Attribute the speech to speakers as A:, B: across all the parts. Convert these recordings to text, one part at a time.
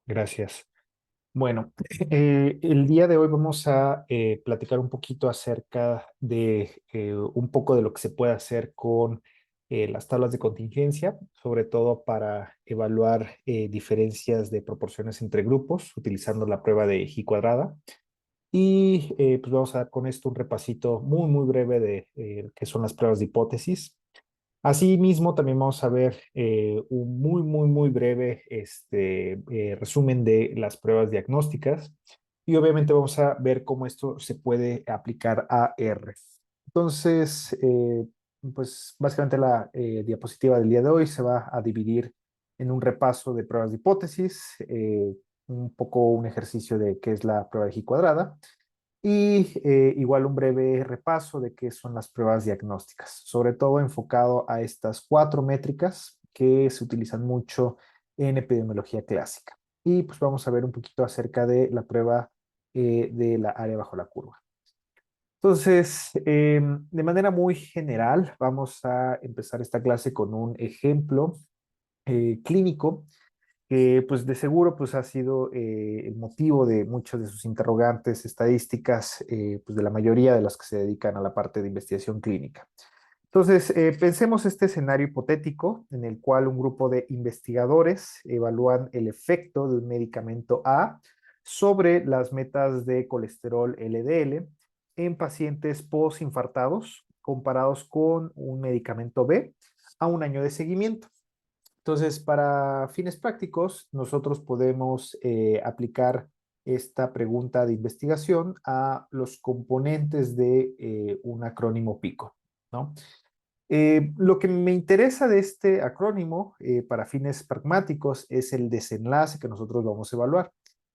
A: Gracias. Bueno, el día de hoy vamos a platicar un poquito acerca de un poco de lo que se puede hacer con las tablas de contingencia, sobre todo para evaluar diferencias de proporciones entre grupos, utilizando la prueba de J cuadrada. Y pues vamos a dar con esto un repasito muy breve de qué son las pruebas de hipótesis. Asimismo, también vamos a ver un muy breve resumen de las pruebas diagnósticas y obviamente vamos a ver cómo esto se puede aplicar a R. Entonces, pues básicamente la diapositiva del día de hoy se va a dividir en un repaso de pruebas de hipótesis, un poco un ejercicio de qué es la prueba de J cuadrada y igual un breve repaso de qué son las pruebas diagnósticas, sobre todo enfocado a estas cuatro métricas que se utilizan mucho en epidemiología clásica. Y pues vamos a ver un poquito acerca de la prueba de la área bajo la curva. Entonces, de manera muy general, vamos a empezar esta clase con un ejemplo clínico que pues de seguro pues ha sido el motivo de muchos de sus interrogantes estadísticas, pues de la mayoría de las que se dedican a la parte de investigación clínica. Entonces, pensemos este escenario hipotético en el cual un grupo de investigadores evalúan el efecto de un medicamento A sobre las metas de colesterol LDL en pacientes posinfartados comparados con un medicamento B a un año de seguimiento. Entonces, para fines prácticos, nosotros podemos aplicar esta pregunta de investigación a los componentes de un acrónimo PICO, ¿no? Lo que me interesa de este acrónimo para fines pragmáticos es el desenlace que nosotros vamos a evaluar.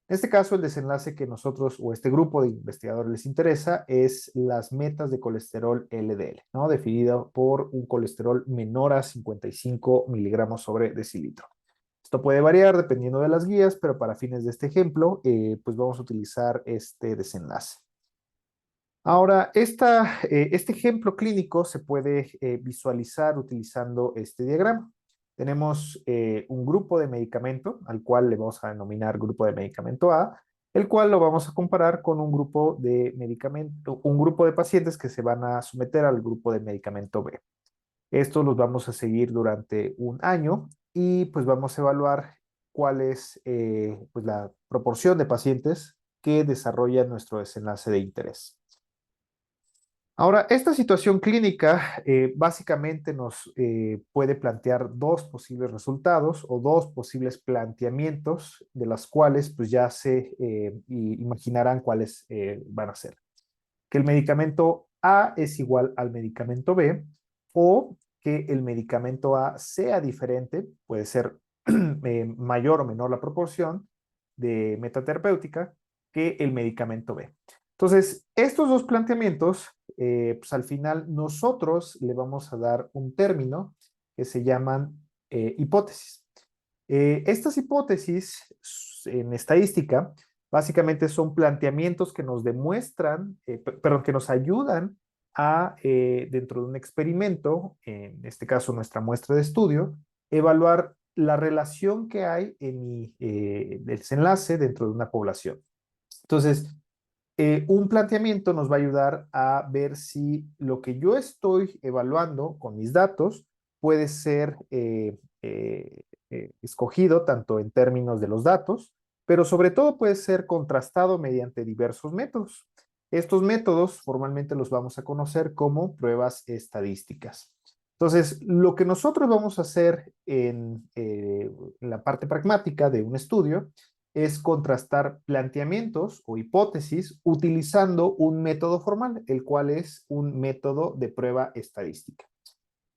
A: En este caso, el desenlace que nosotros o este grupo de investigadores les interesa es las metas de colesterol LDL, ¿no? Definido por un colesterol menor a 55 miligramos sobre decilitro. Esto puede variar dependiendo de las guías, pero para fines de este ejemplo, pues vamos a utilizar este desenlace. Ahora, este ejemplo clínico se puede visualizar utilizando este diagrama. Tenemos un grupo de medicamento, al cual le vamos a denominar grupo de medicamento A, el cual lo vamos a comparar con un grupo de medicamento, un grupo de pacientes que se van a someter al grupo de medicamento B. Estos los vamos a seguir durante un año y pues vamos a evaluar cuál es pues la proporción de pacientes que desarrollan nuestro desenlace de interés. Ahora, esta situación clínica básicamente nos puede plantear dos posibles resultados o dos posibles planteamientos de las cuales pues ya se imaginarán cuáles van a ser. Que el medicamento A es igual al medicamento B o que el medicamento A sea diferente, puede ser mayor o menor la proporción de metaterapéutica que el medicamento B. Entonces, estos dos planteamientos, pues al final nosotros le vamos a dar un término que se llaman hipótesis. Estas hipótesis en estadística básicamente son planteamientos que nos demuestran, perdón, que nos ayudan a, dentro de un experimento, en este caso nuestra muestra de estudio, evaluar la relación que hay en el desenlace dentro de una población. Entonces, un planteamiento nos va a ayudar a ver si lo que yo estoy evaluando con mis datos puede ser escogido tanto en términos de los datos, pero sobre todo puede ser contrastado mediante diversos métodos. Estos métodos formalmente los vamos a conocer como pruebas estadísticas. Entonces, lo que nosotros vamos a hacer en la parte pragmática de un estudio es contrastar planteamientos o hipótesis utilizando un método formal, el cual es un método de prueba estadística.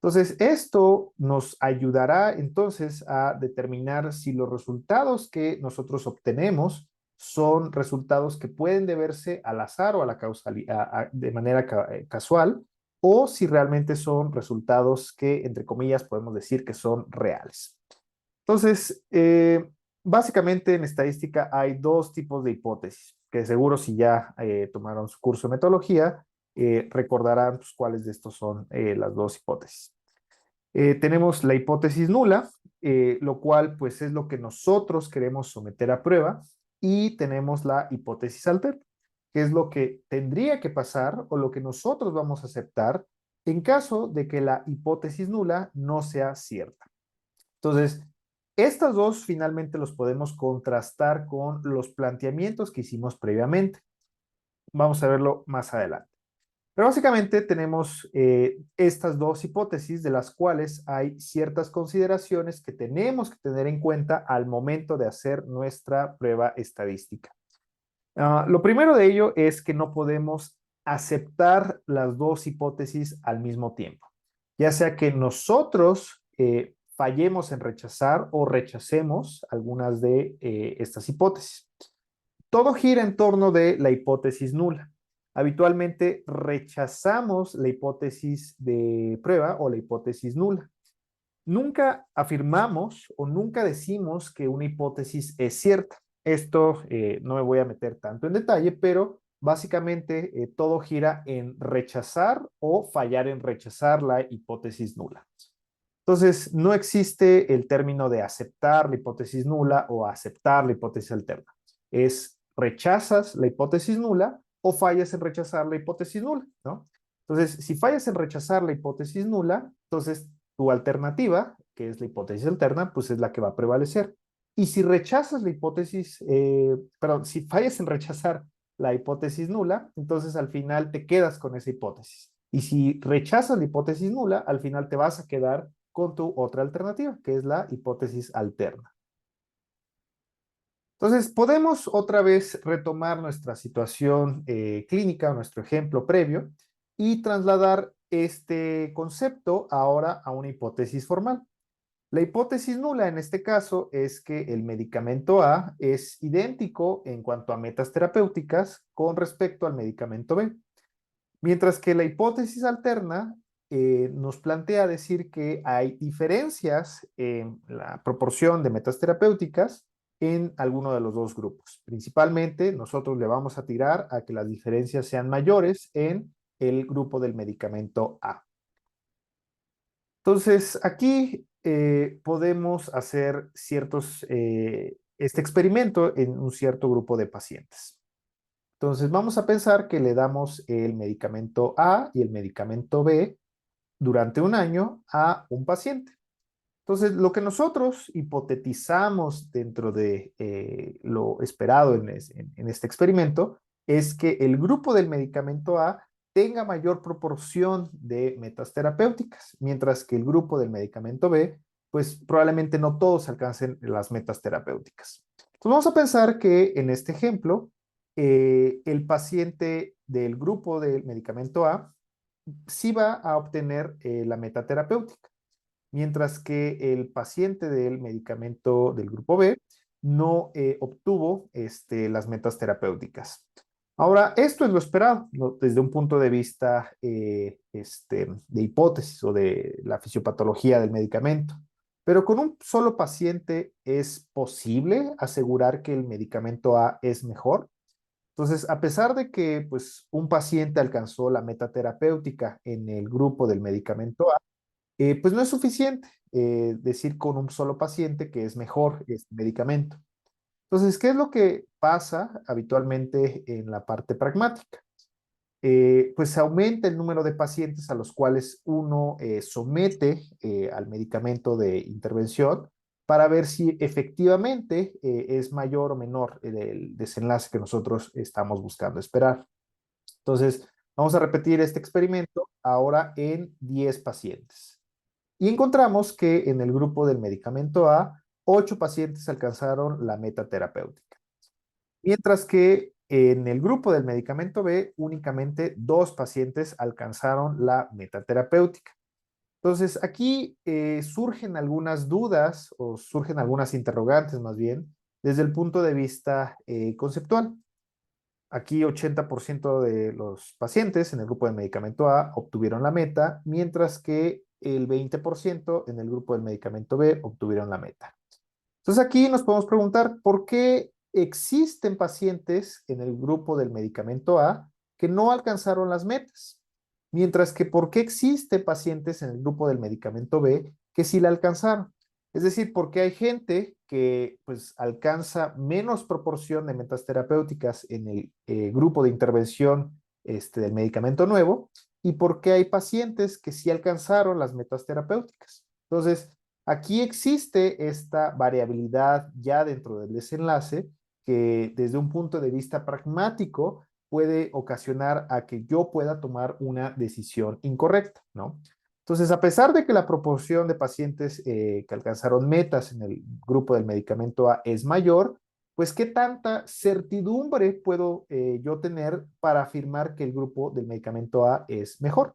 A: Entonces, esto nos ayudará entonces a determinar si los resultados que nosotros obtenemos son resultados que pueden deberse al azar o a la causalidad de manera casual, o si realmente son resultados que, entre comillas, podemos decir que son reales. Entonces, básicamente en estadística hay dos tipos de hipótesis, que seguro si ya tomaron su curso de metodología, recordarán pues, cuáles de estos son las dos hipótesis. Tenemos la hipótesis nula, lo cual pues es lo que nosotros queremos someter a prueba, y tenemos la hipótesis alterna, que es lo que tendría que pasar o lo que nosotros vamos a aceptar en caso de que la hipótesis nula no sea cierta. Entonces, estas dos finalmente los podemos contrastar con los planteamientos que hicimos previamente. Vamos a verlo más adelante. Pero básicamente tenemos estas dos hipótesis de las cuales hay ciertas consideraciones que tenemos que tener en cuenta al momento de hacer nuestra prueba estadística. Lo primero de ello es que no podemos aceptar las dos hipótesis al mismo tiempo, ya sea que nosotros fallemos en rechazar o rechacemos algunas de estas hipótesis. Todo gira en torno de la hipótesis nula. Habitualmente rechazamos la hipótesis de prueba o la hipótesis nula. Nunca afirmamos o nunca decimos que una hipótesis es cierta. Esto no me voy a meter tanto en detalle, pero básicamente todo gira en rechazar o fallar en rechazar la hipótesis nula. Entonces, no existe el término de aceptar la hipótesis nula o aceptar la hipótesis alterna. Es rechazas la hipótesis nula o fallas en rechazar la hipótesis nula, ¿no? Entonces, si fallas en rechazar la hipótesis nula, entonces tu alternativa, que es la hipótesis alterna, pues es la que va a prevalecer. Y si rechazas la hipótesis, perdón, si fallas en rechazar la hipótesis nula, entonces al final te quedas con esa hipótesis. Y si rechazas la hipótesis nula, al final te vas a quedar con tu otra alternativa, que es la hipótesis alterna. Entonces, podemos otra vez retomar nuestra situación clínica, nuestro ejemplo previo, y trasladar este concepto ahora a una hipótesis formal. La hipótesis nula en este caso es que el medicamento A es idéntico en cuanto a metas terapéuticas con respecto al medicamento B. Mientras que la hipótesis alterna nos plantea decir que hay diferencias en la proporción de metas terapéuticas en alguno de los dos grupos. Principalmente, nosotros le vamos a tirar a que las diferencias sean mayores en el grupo del medicamento A. Entonces, aquí podemos hacer este experimento en un cierto grupo de pacientes. Entonces, vamos a pensar que le damos el medicamento A y el medicamento B durante un año a un paciente. Entonces, lo que nosotros hipotetizamos dentro de lo esperado en este experimento es que el grupo del medicamento A tenga mayor proporción de metas terapéuticas, mientras que el grupo del medicamento B, pues probablemente no todos alcancen las metas terapéuticas. Entonces, vamos a pensar que en este ejemplo, el paciente del grupo del medicamento A sí va a obtener la meta terapéutica, mientras que el paciente del medicamento del grupo B no obtuvo las metas terapéuticas. Ahora, esto es lo esperado, ¿no? Desde un punto de vista de hipótesis o de la fisiopatología del medicamento. Pero con un solo paciente es posible asegurar que el medicamento A es mejor. Entonces, a pesar de que pues, un paciente alcanzó la meta terapéutica en el grupo del medicamento A, pues no es suficiente decir con un solo paciente que es mejor este medicamento. Entonces, ¿qué es lo que pasa habitualmente en la parte pragmática? Pues se aumenta el número de pacientes a los cuales uno somete al medicamento de intervención para ver si efectivamente es mayor o menor el desenlace que nosotros estamos buscando esperar. Entonces, vamos a repetir este experimento ahora en 10 pacientes. Y encontramos que en el grupo del medicamento A, 8 pacientes alcanzaron la meta terapéutica. Mientras que en el grupo del medicamento B, únicamente 2 pacientes alcanzaron la meta terapéutica. Entonces, aquí surgen algunas dudas o surgen algunas interrogantes más bien desde el punto de vista conceptual. Aquí 80% de los pacientes en el grupo del medicamento A obtuvieron la meta, mientras que el 20% en el grupo del medicamento B obtuvieron la meta. Entonces aquí nos podemos preguntar por qué existen pacientes en el grupo del medicamento A que no alcanzaron las metas, mientras que por qué existen pacientes en el grupo del medicamento B que sí la alcanzaron. Es decir, porque hay gente que pues alcanza menos proporción de metas terapéuticas en el grupo de intervención del medicamento nuevo y porque hay pacientes que sí alcanzaron las metas terapéuticas. Entonces, aquí existe esta variabilidad ya dentro del desenlace que desde un punto de vista pragmático puede ocasionar a que yo pueda tomar una decisión incorrecta, ¿no? Entonces, a pesar de que la proporción de pacientes que alcanzaron metas en el grupo del medicamento A es mayor, pues qué tanta certidumbre puedo yo tener para afirmar que el grupo del medicamento A es mejor.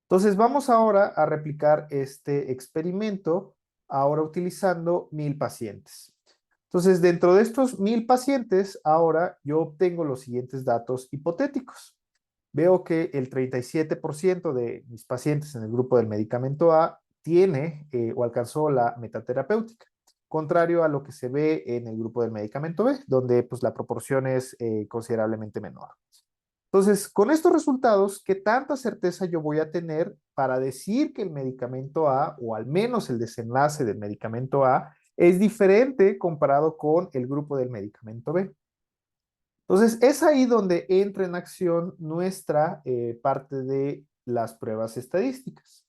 A: Entonces, vamos ahora a replicar este experimento, ahora utilizando 1000 pacientes. Entonces, dentro de estos 1000 pacientes, ahora yo obtengo los siguientes datos hipotéticos. Veo que el 37% de mis pacientes en el grupo del medicamento A tiene o alcanzó la metaterapéutica, contrario a lo que se ve en el grupo del medicamento B, donde pues la proporción es considerablemente menor. Entonces, con estos resultados, ¿qué tanta certeza yo voy a tener para decir que el medicamento A, o al menos el desenlace del medicamento A, es diferente comparado con el grupo del medicamento B? Entonces, es ahí donde entra en acción nuestra parte de las pruebas estadísticas.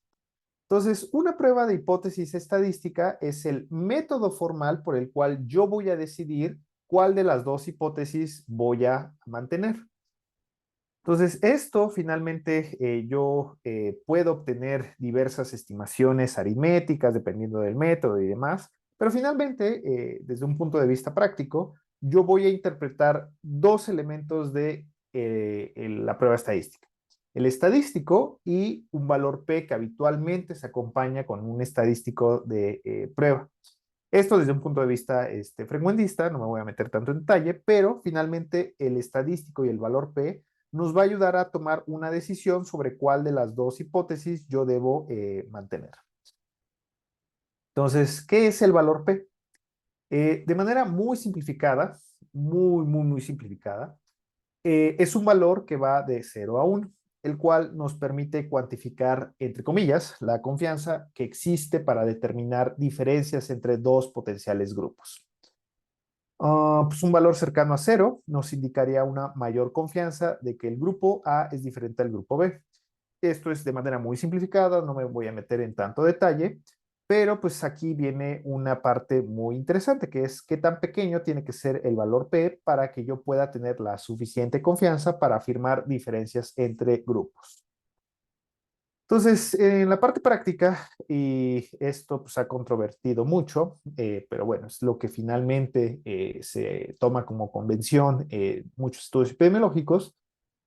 A: Entonces, una prueba de hipótesis estadística es el método formal por el cual yo voy a decidir cuál de las dos hipótesis voy a mantener. Entonces, esto finalmente yo puedo obtener diversas estimaciones aritméticas dependiendo del método y demás, pero finalmente, desde un punto de vista práctico, yo voy a interpretar dos elementos de la prueba estadística. El estadístico y un valor P que habitualmente se acompaña con un estadístico de prueba. Esto desde un punto de vista frecuentista, no me voy a meter tanto en detalle, pero finalmente el estadístico y el valor P nos va a ayudar a tomar una decisión sobre cuál de las dos hipótesis yo debo mantener. Entonces, ¿qué es el valor P? De manera muy simplificada, muy simplificada, es un valor que va de 0 a 1, el cual nos permite cuantificar, entre comillas, la confianza que existe para determinar diferencias entre dos potenciales grupos. Pues un valor cercano a 0 nos indicaría una mayor confianza de que el grupo A es diferente al grupo B. Esto es de manera muy simplificada, no me voy a meter en tanto detalle, pero pues aquí viene una parte muy interesante, que es qué tan pequeño tiene que ser el valor P para que yo pueda tener la suficiente confianza para afirmar diferencias entre grupos. Entonces, en la parte práctica, y esto pues, ha controvertido mucho, pero bueno, es lo que finalmente se toma como convención muchos estudios epidemiológicos,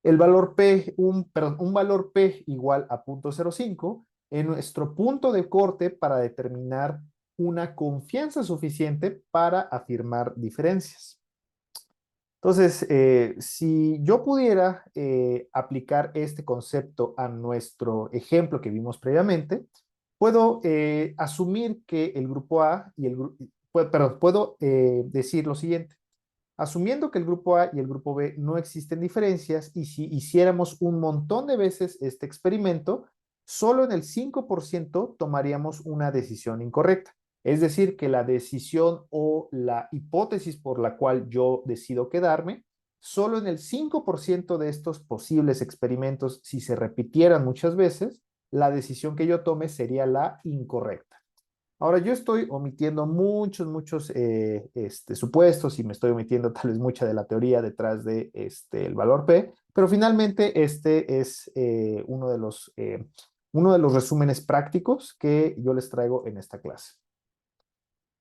A: el valor P, perdón, un valor P igual a 0.05 en nuestro punto de corte para determinar una confianza suficiente para afirmar diferencias. Entonces, si yo pudiera aplicar este concepto a nuestro ejemplo que vimos previamente, puedo asumir que el grupo A y el grupo, perdón, puedo decir lo siguiente. Asumiendo que el grupo A y el grupo B no existen diferencias y si hiciéramos un montón de veces este experimento, solo en el 5% tomaríamos una decisión incorrecta. Es decir, que la decisión o la hipótesis por la cual yo decido quedarme, solo en el 5% de estos posibles experimentos, si se repitieran muchas veces, la decisión que yo tome sería la incorrecta. Ahora, yo estoy omitiendo muchos supuestos y me estoy omitiendo tal vez mucha de la teoría detrás de el valor P, pero finalmente este es uno de los resúmenes prácticos que yo les traigo en esta clase.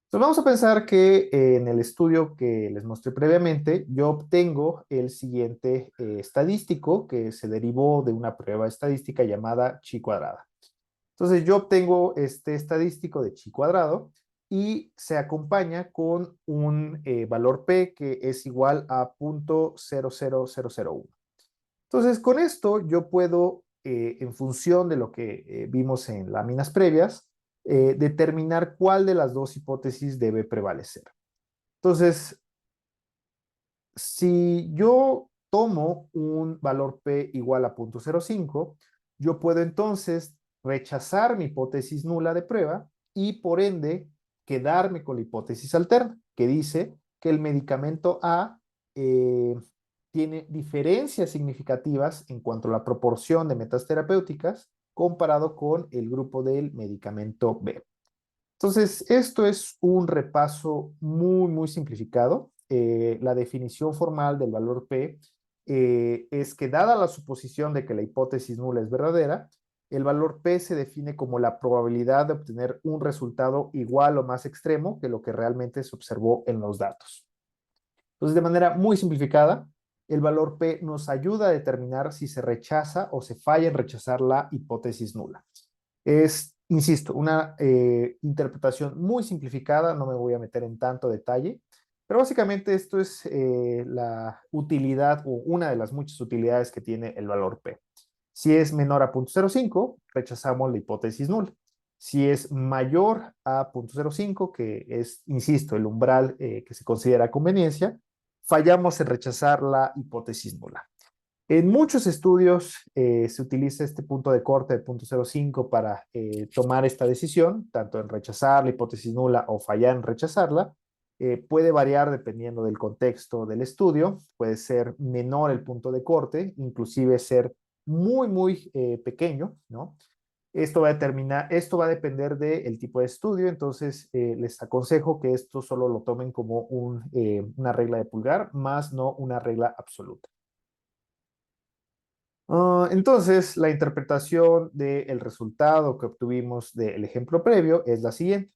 A: Entonces vamos a pensar que en el estudio que les mostré previamente, yo obtengo el siguiente estadístico que se derivó de una prueba estadística llamada chi cuadrada. Entonces yo obtengo este estadístico de chi cuadrado y se acompaña con un valor P que es igual a 0.00001. Entonces con esto yo puedo, en función de lo que vimos en láminas previas, determinar cuál de las dos hipótesis debe prevalecer. Entonces, si yo tomo un valor P igual a 0.05, yo puedo entonces rechazar mi hipótesis nula de prueba y por ende quedarme con la hipótesis alterna, que dice que el medicamento A eh, tiene diferencias significativas en cuanto a la proporción de metas terapéuticas comparado con el grupo del medicamento B. Entonces, esto es un repaso muy simplificado. La definición formal del valor P es que dada la suposición de que la hipótesis nula es verdadera, el valor P se define como la probabilidad de obtener un resultado igual o más extremo que lo que realmente se observó en los datos. Entonces, de manera muy simplificada, el valor P nos ayuda a determinar si se rechaza o se falla en rechazar la hipótesis nula. Es, insisto, una interpretación muy simplificada, no me voy a meter en tanto detalle, pero básicamente esto es la utilidad o una de las muchas utilidades que tiene el valor P. Si es menor a 0.05, rechazamos la hipótesis nula. Si es mayor a 0.05, que es, insisto, el umbral que se considera conveniencia, fallamos en rechazar la hipótesis nula. En muchos estudios se utiliza este punto de corte de 0.05 para tomar esta decisión, tanto en rechazar la hipótesis nula o fallar en rechazarla. Puede variar dependiendo del contexto del estudio, puede ser menor el punto de corte, inclusive ser muy pequeño, ¿no? Esto va a depender del tipo de estudio, entonces les aconsejo que esto solo lo tomen como una regla de pulgar, más no una regla absoluta. Entonces, la interpretación del resultado que obtuvimos del ejemplo previo es la siguiente.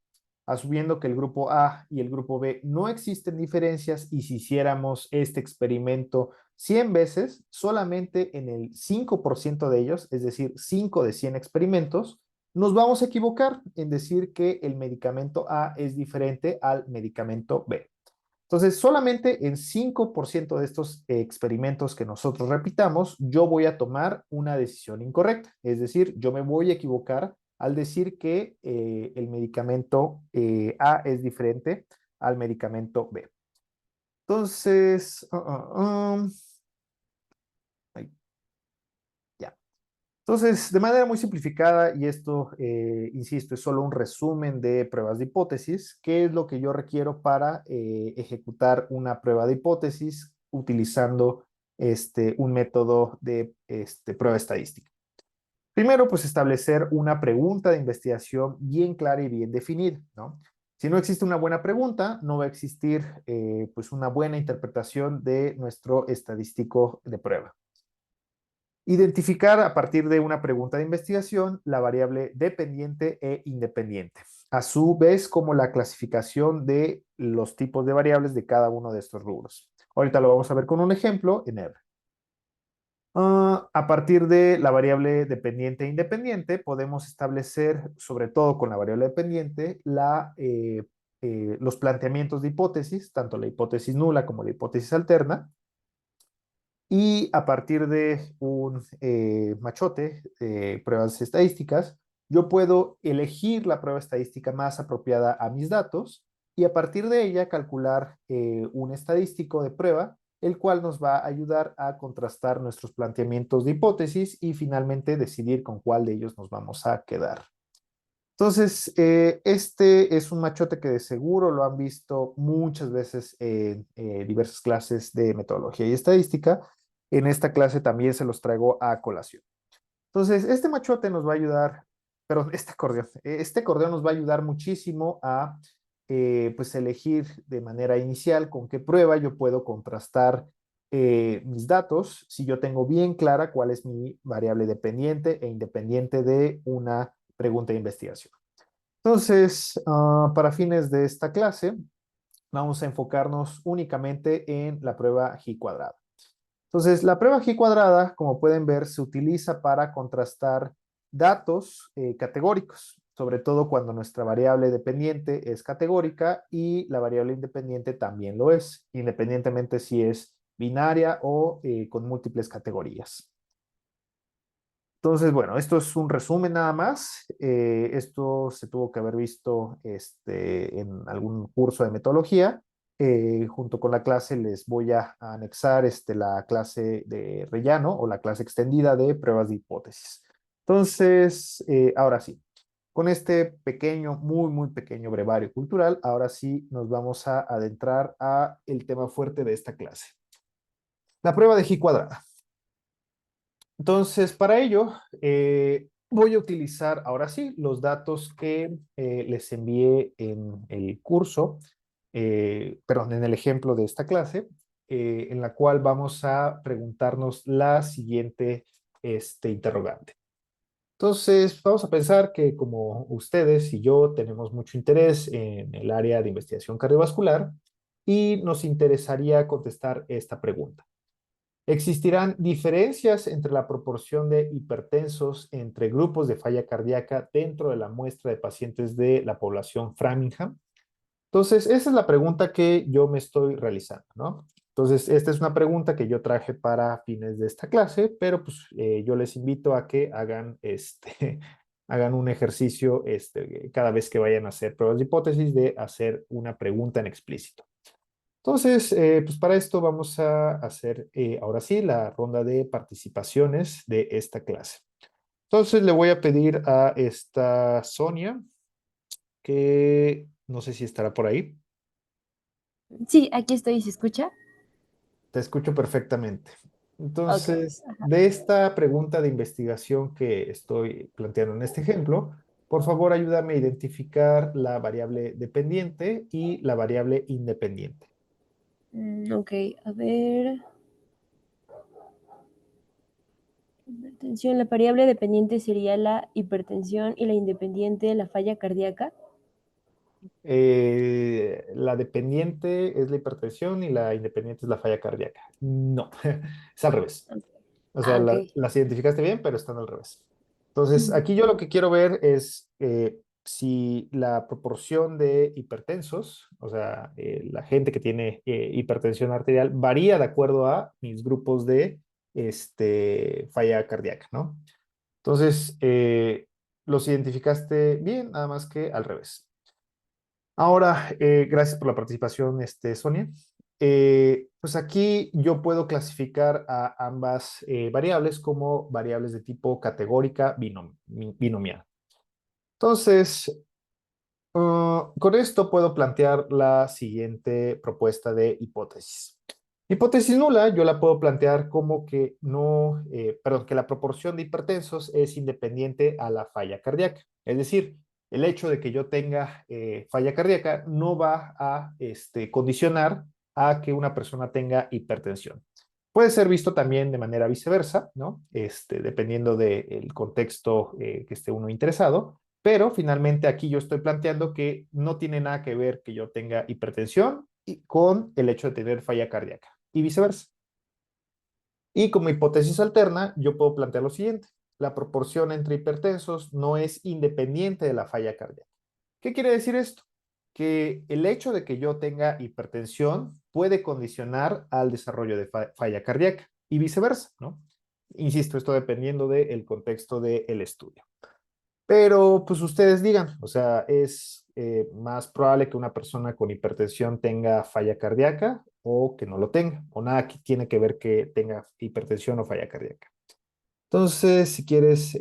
A: Asumiendo que el grupo A y el grupo B no existen diferencias y si hiciéramos este experimento 100 veces, solamente en el 5% de ellos, es decir, 5 de 100 experimentos, nos vamos a equivocar en decir que el medicamento A es diferente al medicamento B. Entonces, solamente en 5% de estos experimentos que nosotros repitamos, yo voy a tomar una decisión incorrecta. Es decir, yo me voy a equivocar al decir que el medicamento A es diferente al medicamento B. Entonces, ahí, ya. Entonces, de manera muy simplificada, y esto, insisto, es solo un resumen de pruebas de hipótesis, ¿qué es lo que yo requiero para ejecutar una prueba de hipótesis utilizando un método de prueba estadística? Primero, pues establecer una pregunta de investigación bien clara y bien definida, ¿no? Si no existe una buena pregunta, no va a existir pues una buena interpretación de nuestro estadístico de prueba. Identificar a partir de una pregunta de investigación la variable dependiente e independiente, a su vez como la clasificación de los tipos de variables de cada uno de estos rubros. Ahorita lo vamos a ver con un ejemplo en R. A partir de la variable dependiente e independiente, podemos establecer, sobre todo con la variable dependiente, los planteamientos de hipótesis, tanto la hipótesis nula como la hipótesis alterna, y a partir de un machote de pruebas estadísticas, yo puedo elegir la prueba estadística más apropiada a mis datos y a partir de ella calcular un estadístico de prueba, el cual nos va a ayudar a contrastar nuestros planteamientos de hipótesis y finalmente decidir con cuál de ellos nos vamos a quedar. Entonces, este es un machote que de seguro lo han visto muchas veces en diversas clases de metodología y estadística. En esta clase también se los traigo a colación. Entonces, este machote nos va a ayudar, perdón, este acordeón nos va a ayudar muchísimo a pues elegir de manera inicial con qué prueba yo puedo contrastar mis datos si yo tengo bien clara cuál es mi variable dependiente e independiente de una pregunta de investigación. Entonces, para fines de esta clase, vamos a enfocarnos únicamente en la prueba G cuadrada. Entonces, la prueba G cuadrada, como pueden ver, se utiliza para contrastar datos categóricos, sobre todo cuando nuestra variable dependiente es categórica y la variable independiente también lo es, independientemente si es binaria o con múltiples categorías. Entonces, bueno, esto es un resumen nada más. Esto se tuvo que haber visto en algún curso de metodología. Junto con la clase les voy a anexar la clase de relleno o la clase extendida de pruebas de hipótesis. Entonces, ahora sí, con este pequeño, muy, muy pequeño brevario cultural, ahora sí nos vamos a adentrar a el tema fuerte de esta clase, la prueba de G cuadrada. Entonces, para ello, voy a utilizar ahora sí los datos que les envié en el curso, perdón, en el ejemplo de esta clase, en la cual vamos a preguntarnos la siguiente interrogante. Entonces, vamos a pensar que como ustedes y yo tenemos mucho interés en el área de investigación cardiovascular y nos interesaría contestar esta pregunta. ¿Existirán diferencias entre la proporción de hipertensos entre grupos de falla cardíaca dentro de la muestra de pacientes de la población Framingham? Entonces, esa es la pregunta que yo me estoy realizando, ¿no? Entonces, esta es una pregunta que yo traje para fines de esta clase, pero pues yo les invito a que hagan, hagan un ejercicio cada vez que vayan a hacer pruebas de hipótesis de hacer una pregunta en explícito. Entonces, pues para esto vamos a hacer ahora sí la ronda de participaciones de esta clase. Entonces, le voy a pedir a esta Sonia, que no sé si estará por ahí.
B: Sí, aquí estoy, ¿se escucha?
A: Te escucho perfectamente.
B: Ok.
A: Entonces, de esta pregunta de investigación que estoy planteando en este ejemplo, por favor ayúdame a identificar la variable dependiente y la variable independiente.
B: Ok, a ver. Hipertensión. La variable dependiente sería la hipertensión y la independiente la falla cardíaca.
A: La dependiente es la hipertensión y la independiente es la falla cardíaca. No, es al revés.
B: Ok.
A: O sea,
B: Ah, ok.
A: las identificaste bien, pero están al revés. Entonces,
B: Ujú.
A: aquí yo lo que quiero ver es si la proporción de hipertensos, o sea, la gente que tiene hipertensión arterial, varía de acuerdo a mis grupos de falla cardíaca, ¿no? Entonces, los identificaste bien, nada más que al revés. Ahora, gracias por la participación, Sonia. Pues aquí yo puedo clasificar a ambas variables como variables de tipo categórica binomial. Entonces, con esto puedo plantear la siguiente propuesta de hipótesis. Hipótesis nula, yo la puedo plantear como que no, perdón, que la proporción de hipertensos es independiente a la falla cardíaca. Es decir, el hecho de que yo tenga falla cardíaca no va a condicionar a que una persona tenga hipertensión. Puede ser visto también de manera viceversa, ¿no? Dependiendo del contexto que esté uno interesado. Pero finalmente aquí yo estoy planteando que no tiene nada que ver que yo tenga hipertensión con el hecho de tener falla cardíaca y viceversa. Y como hipótesis alterna, yo puedo plantear lo siguiente. La proporción entre hipertensos no es independiente de la falla cardíaca. ¿Qué quiere decir esto? Que el hecho de que yo tenga hipertensión puede condicionar al desarrollo de falla cardíaca y viceversa, ¿no? Insisto, esto dependiendo del contexto del estudio. Pero pues ustedes digan, o sea, es más probable que una persona con hipertensión tenga falla cardíaca o que no lo tenga, o nada que tiene que ver que tenga hipertensión o falla cardíaca. Entonces, si quieres,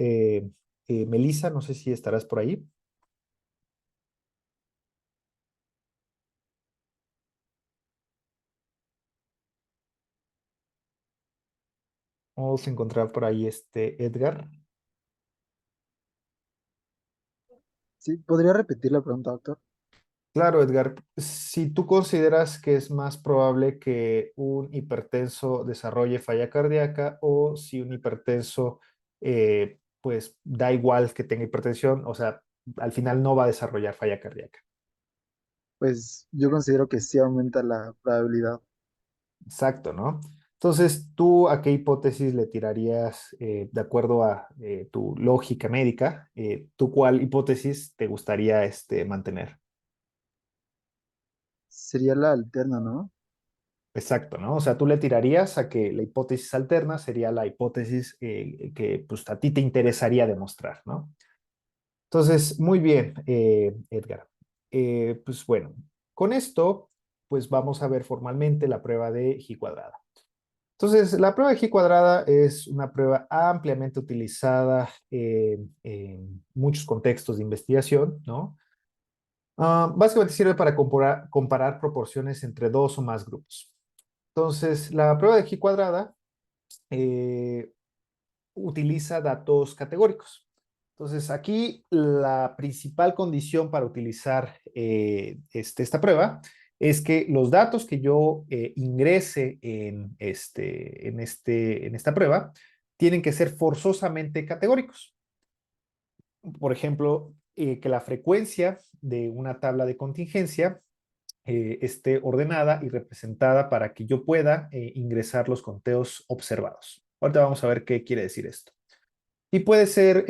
A: Melissa, no sé si estarás por ahí. Vamos a encontrar por ahí Edgar.
C: Sí, ¿podría repetir la pregunta, doctor?
A: Claro, Edgar, si tú consideras que es más probable que un hipertenso desarrolle falla cardíaca o si un hipertenso, pues da igual que tenga hipertensión, o sea, al final no va a desarrollar falla cardíaca.
C: Pues yo considero que sí aumenta la probabilidad.
A: Exacto, ¿no? Entonces, ¿tú a qué hipótesis le tirarías de acuerdo a tu lógica médica? ¿Tú cuál hipótesis te gustaría mantener?
C: Sería la alterna, ¿no?
A: Exacto, ¿no? O sea, tú le tirarías a que la hipótesis alterna sería la hipótesis que pues, a ti te interesaría demostrar, ¿no? Entonces, muy bien, Edgar. Pues bueno, con esto, pues vamos a ver formalmente la prueba de G cuadrada. Entonces, la prueba de G cuadrada es una prueba ampliamente utilizada en muchos contextos de investigación, ¿no? Básicamente sirve para comparar proporciones entre dos o más grupos. Entonces, la prueba de G cuadrada eh, utiliza datos categóricos. Entonces, aquí la principal condición para utilizar esta prueba es que los datos que yo ingrese en esta prueba tienen que ser forzosamente categóricos. Por ejemplo, que la frecuencia de una tabla de contingencia esté ordenada y representada para que yo pueda ingresar los conteos observados. Ahorita vamos a ver qué quiere decir esto. Y puede ser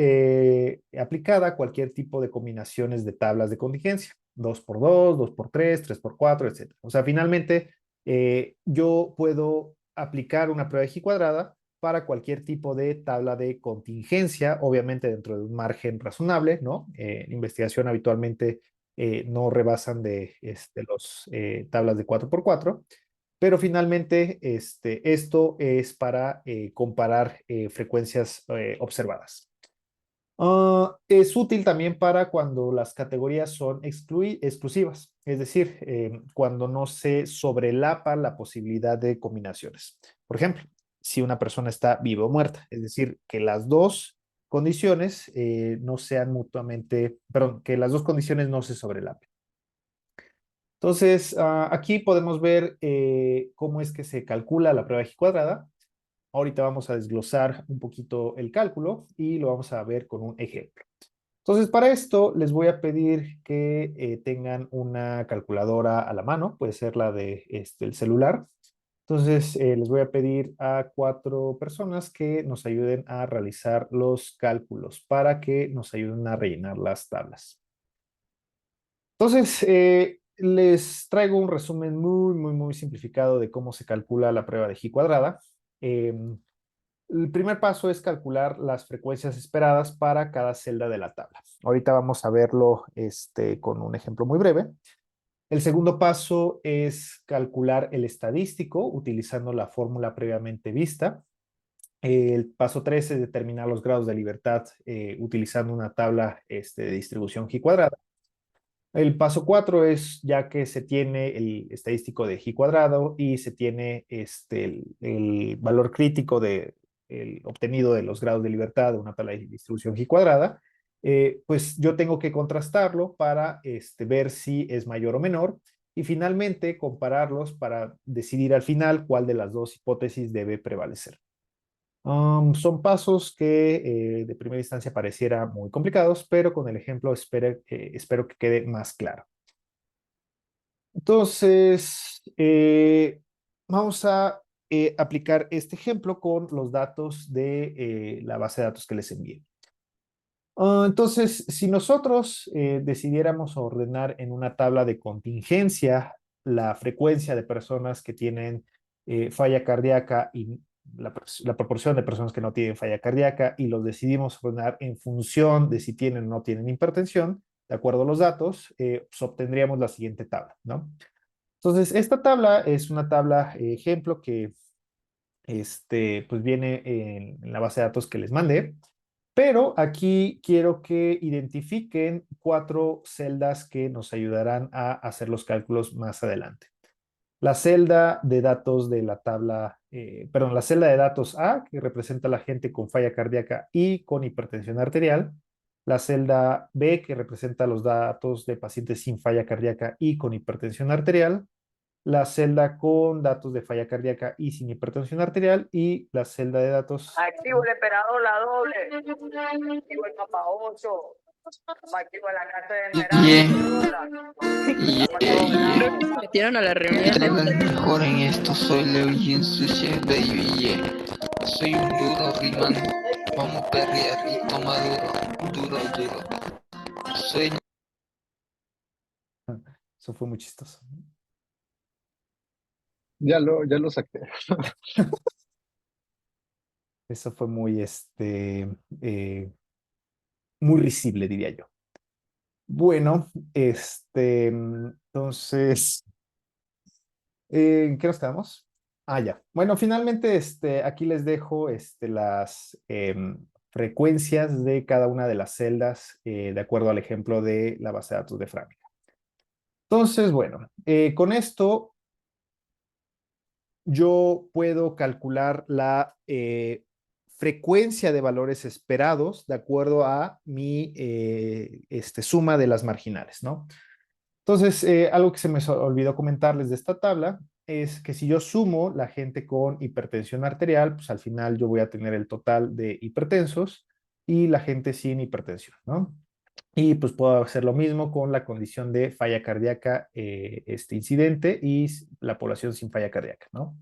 A: aplicada a cualquier tipo de combinaciones de tablas de contingencia, 2x2, 2x3, 3x4, etcétera. O sea, finalmente yo puedo aplicar una prueba de G cuadrada para cualquier tipo de tabla de contingencia, obviamente dentro de un margen razonable, ¿no? En investigación habitualmente no rebasan de los tablas de 4x4. Pero finalmente, esto es para comparar frecuencias observadas. Es útil también para cuando las categorías son exclusivas, es decir, cuando no se sobrelapa la posibilidad de combinaciones. Por ejemplo, si una persona está viva o muerta, es decir, que las dos condiciones no sean mutuamente, perdón, que las dos condiciones no se sobrelapen. Entonces, aquí podemos ver cómo es que se calcula la prueba de G cuadrada. Ahorita vamos a desglosar un poquito el cálculo y lo vamos a ver con un ejemplo. Entonces, para esto les voy a pedir que tengan una calculadora a la mano, puede ser la de el celular. Entonces, les voy a pedir a 4 personas que nos ayuden a realizar los cálculos para que nos ayuden a rellenar las tablas. Entonces, les traigo un resumen muy simplificado de cómo se calcula la prueba de G cuadrada. El primer paso es calcular las frecuencias esperadas para cada celda de la tabla. Ahorita vamos a verlo con un ejemplo muy breve. El segundo paso es calcular el estadístico utilizando la fórmula previamente vista. El paso 3 es determinar los grados de libertad utilizando una tabla de distribución G cuadrada. El paso 4 es ya que se tiene el estadístico de G cuadrado y se tiene el valor crítico obtenido de los grados de libertad de una tabla de distribución G cuadrada, pues yo tengo que contrastarlo para ver si es mayor o menor y finalmente compararlos para decidir al final cuál de las dos hipótesis debe prevalecer. Son pasos que de primera instancia pareciera muy complicados, pero con el ejemplo espero que quede más claro. Entonces, vamos a aplicar este ejemplo con los datos de la base de datos que les envié. Entonces, si nosotros decidiéramos ordenar en una tabla de contingencia la frecuencia de personas que tienen falla cardíaca y la proporción de personas que no tienen falla cardíaca y los decidimos ordenar en función de si tienen o no tienen hipertensión, de acuerdo a los datos, pues obtendríamos la siguiente tabla, ¿no? Entonces, esta tabla es una tabla ejemplo que pues viene en la base de datos que les mandé. Pero aquí quiero que identifiquen 4 celdas que nos ayudarán a hacer los cálculos más adelante. La celda de datos de la tabla, perdón, la celda de datos A, que representa a la gente con falla cardíaca y con hipertensión arterial. La celda B, que representa los datos de pacientes sin falla cardíaca y con hipertensión arterial. La celda con datos de falla cardíaca y sin hipertensión arterial y la celda de datos.
D: Activo el operador, la doble. Activo el mapa 8. Activo la casa de
E: Me metieron a la reunión.
F: Entre las mejor en esto soy Leo y en Sucia Baby yeah. Soy un duro rimando. Vamos a perrear y toma duro. Soy
A: Eso fue muy chistoso.
C: Ya lo saqué.
A: Eso fue muy, muy risible, diría yo. Bueno, entonces, ¿en qué nos quedamos? Ah, ya. Bueno, finalmente aquí les dejo las frecuencias de cada una de las celdas de acuerdo al ejemplo de la base de datos de Framingham. Entonces, bueno, con esto yo puedo calcular la frecuencia de valores esperados de acuerdo a mi suma de las marginales, ¿no? Entonces, algo que se me olvidó comentarles de esta tabla es que si yo sumo la gente con hipertensión arterial, pues al final yo voy a tener el total de hipertensos y la gente sin hipertensión, ¿no? Y pues puedo hacer lo mismo con la condición de falla cardíaca incidente y la población sin falla cardíaca, ¿no?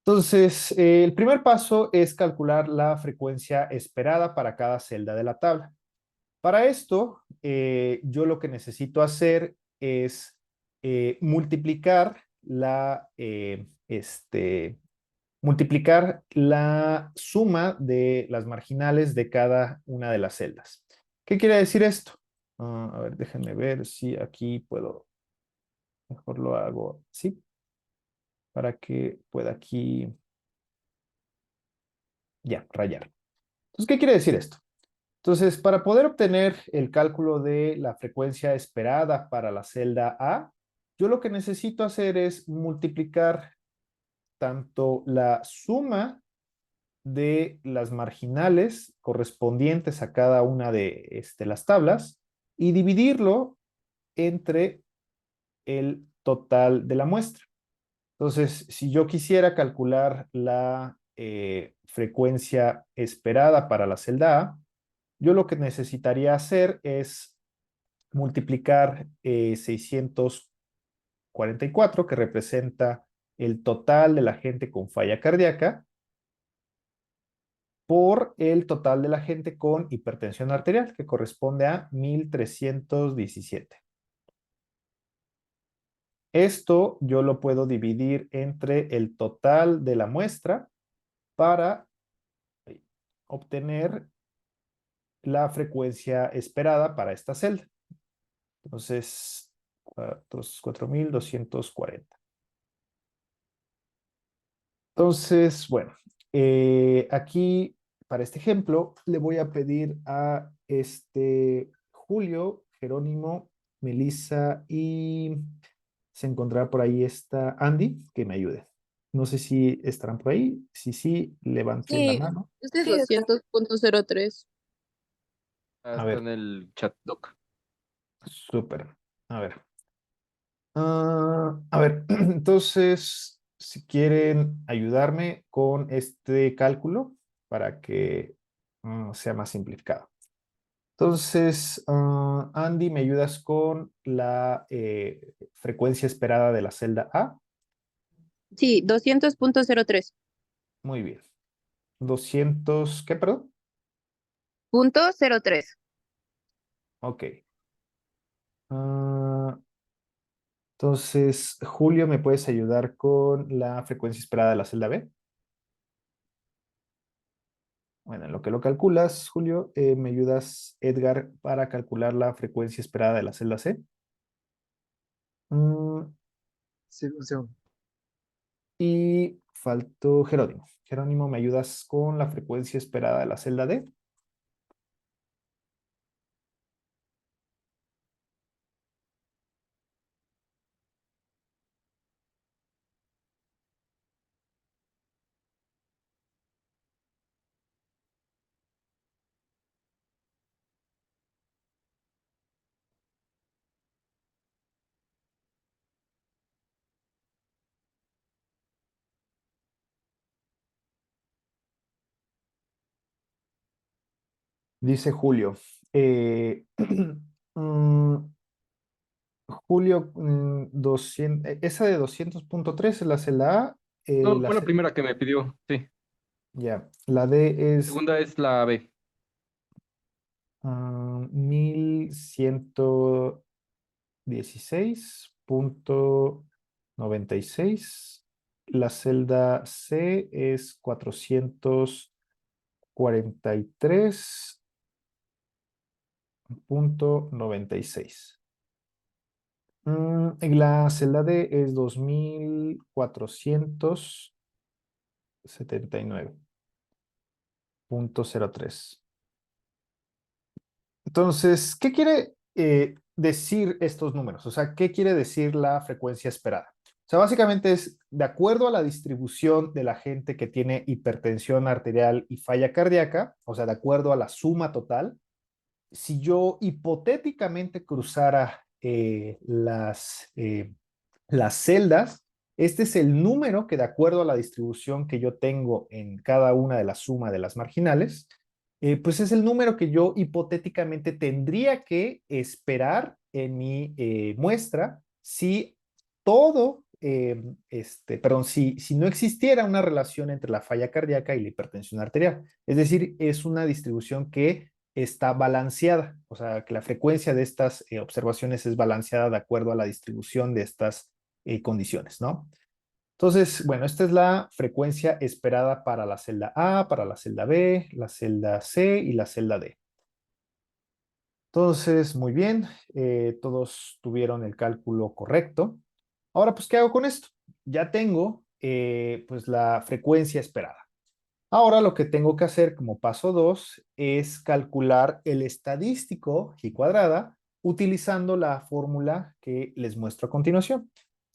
A: Entonces, el primer paso es calcular la frecuencia esperada para cada celda de la tabla. Para esto, yo lo que necesito hacer es multiplicar la suma de las marginales de cada una de las celdas. ¿Qué quiere decir esto? A ver, déjenme ver si aquí puedo, mejor lo hago así, para que pueda aquí, ya, rayar. Entonces, ¿qué quiere decir esto? Entonces, para poder obtener el cálculo de la frecuencia esperada para la celda A, yo lo que necesito hacer es multiplicar tanto la suma de las marginales correspondientes a cada una de las tablas y dividirlo entre el total de la muestra. Entonces, si yo quisiera calcular la frecuencia esperada para la celda A, yo lo que necesitaría hacer es multiplicar 644, que representa el total de la gente con falla cardíaca, por el total de la gente con hipertensión arterial, que corresponde a 1317. Esto yo lo puedo dividir entre el total de la muestra para obtener la frecuencia esperada para esta celda. Entonces, 4240. Entonces, bueno, aquí para este ejemplo le voy a pedir a Julio, Jerónimo, Melissa y se encontrará por ahí esta Andy que me ayude. No sé si estarán por ahí. Si sí, levanten la
E: Sí,
A: mano.
E: este es 200.03.
A: A
G: Está
A: ver,
G: en el chat doc.
A: súper. A ver. A ver, entonces, si quieren ayudarme con este cálculo para que sea más simplificado. Entonces, Andy, ¿me ayudas con la frecuencia esperada de la celda A?
E: Sí, 200.03.
A: Muy bien. 200, ¿qué, perdón?
E: Punto 03.
A: Ok. Ah, entonces, Julio, ¿me puedes ayudar con la frecuencia esperada de la celda B? Bueno, en lo que lo calculas, Julio, ¿me ayudas, Edgar, para calcular la frecuencia esperada de la celda C? Mm,
C: Sí, un segundo.
A: y faltó Jerónimo. Jerónimo, ¿me ayudas con la frecuencia esperada de la celda D? Dice Julio. mm, Julio, 200, esa de 200.3 es la celda A.
G: No, fue la primera que me pidió, sí.
A: Ya, la D es
G: Segunda es la B.
A: 1116.96. La celda C es 443.96. Y la celda D es 2479.03. Entonces, ¿qué quiere decir estos números? O sea, ¿qué quiere decir la frecuencia esperada? O sea, básicamente es de acuerdo a la distribución de la gente que tiene hipertensión arterial y falla cardíaca, o sea, de acuerdo a la suma total. Si yo hipotéticamente cruzara las celdas, este es el número que de acuerdo a la distribución que yo tengo en cada una de las sumas de las marginales, pues es el número que yo hipotéticamente tendría que esperar en mi muestra si todo, perdón, si no existiera una relación entre la falla cardíaca y la hipertensión arterial. Es decir, es una distribución que está balanceada, o sea, que la frecuencia de estas observaciones es balanceada de acuerdo a la distribución de estas condiciones, ¿no? Entonces, bueno, esta es la frecuencia esperada para la celda A, para la celda B, la celda C y la celda D. Entonces, muy bien, todos tuvieron el cálculo correcto. Ahora, pues, ¿qué hago con esto? Ya tengo, pues, la frecuencia esperada. Ahora lo que tengo que hacer como paso 2 es calcular el estadístico G cuadrada utilizando la fórmula que les muestro a continuación.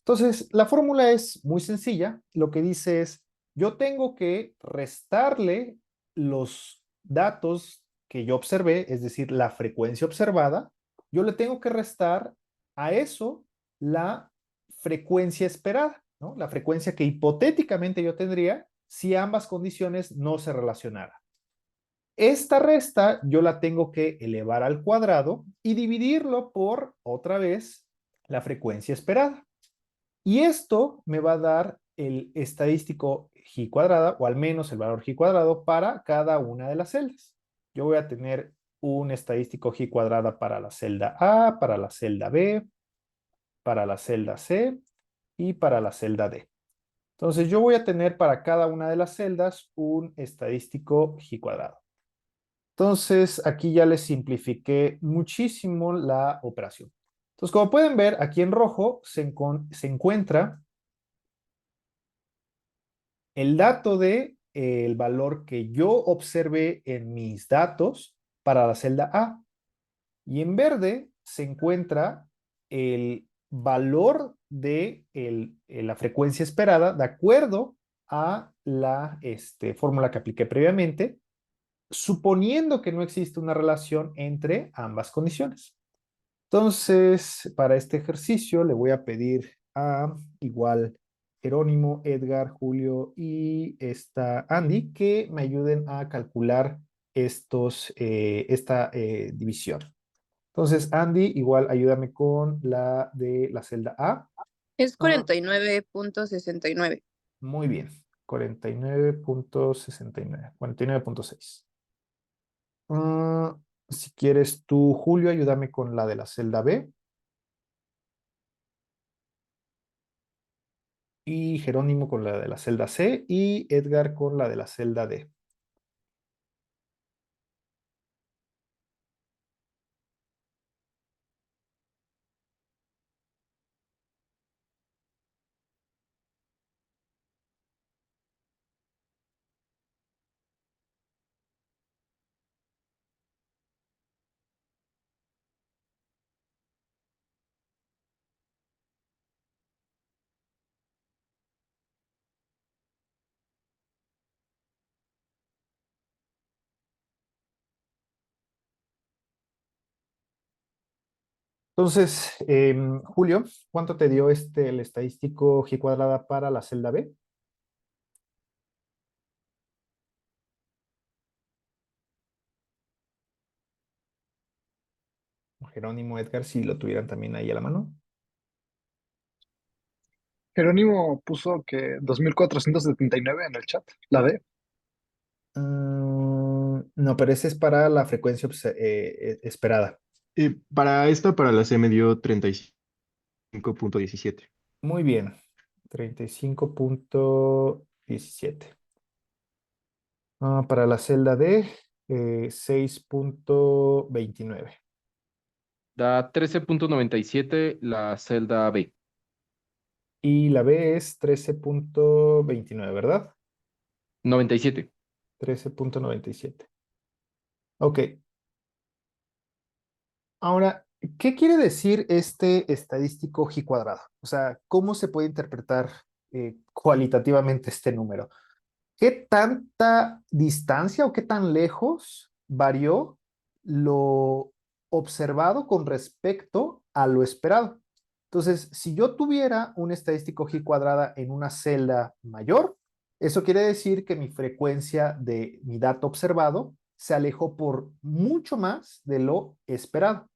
A: Entonces, la fórmula es muy sencilla. Lo que dice es, yo tengo que restarle los datos que yo observé, es decir, la frecuencia observada, yo le tengo que restar a eso la frecuencia esperada, ¿no? La frecuencia que hipotéticamente yo tendría si ambas condiciones no se relacionaran. Esta resta yo la tengo que elevar al cuadrado y dividirlo por, otra vez, la frecuencia esperada. Y esto me va a dar el estadístico G cuadrada, o al menos el valor G cuadrado, para cada una de las celdas. Yo voy a tener un estadístico G cuadrada para la celda A, para la celda B, para la celda C y para la celda D. Entonces yo voy a tener para cada una de las celdas un estadístico G cuadrado. Entonces aquí ya les simplifiqué muchísimo la operación. Entonces como pueden ver, aquí en rojo se encuentra el dato de el valor que yo observé en mis datos para la celda A. Y en verde se encuentra el valor de la frecuencia esperada de acuerdo a la fórmula que apliqué previamente, suponiendo que no existe una relación entre ambas condiciones. Entonces, para este ejercicio le voy a pedir a igual Jerónimo, Edgar, Julio y Andy que me ayuden a calcular esta división. Entonces, Andy, igual ayúdame con la de la celda A.
E: Es 49.69.
A: Muy bien, 49.69, 49.6. Si quieres tú, Julio, ayúdame con la de la celda B. Y Jerónimo con la de la celda C. Y Edgar con la de la celda D. Entonces, Julio, ¿cuánto te dio el estadístico G cuadrada para la celda B? Jerónimo, Edgar, si lo tuvieran también ahí a la mano.
C: Jerónimo puso que 2479 en el chat, la D.
A: No, pero ese es para la frecuencia esperada.
H: Para la C me dio 35.17.
A: Muy bien, 35.17. Para la celda D, 6.29.
G: Da 13.97 la celda B.
A: Y la B es 13.29, ¿verdad?
G: 97.
A: 13.97. Ok. Ahora, ¿qué quiere decir este estadístico G cuadrado? O sea, ¿cómo se puede interpretar cualitativamente este número? ¿Qué tanta distancia o qué tan lejos varió lo observado con respecto a lo esperado? Entonces, si yo tuviera un estadístico G cuadrada en una celda mayor, eso quiere decir que mi frecuencia de mi dato observado se alejó por mucho más de lo esperado.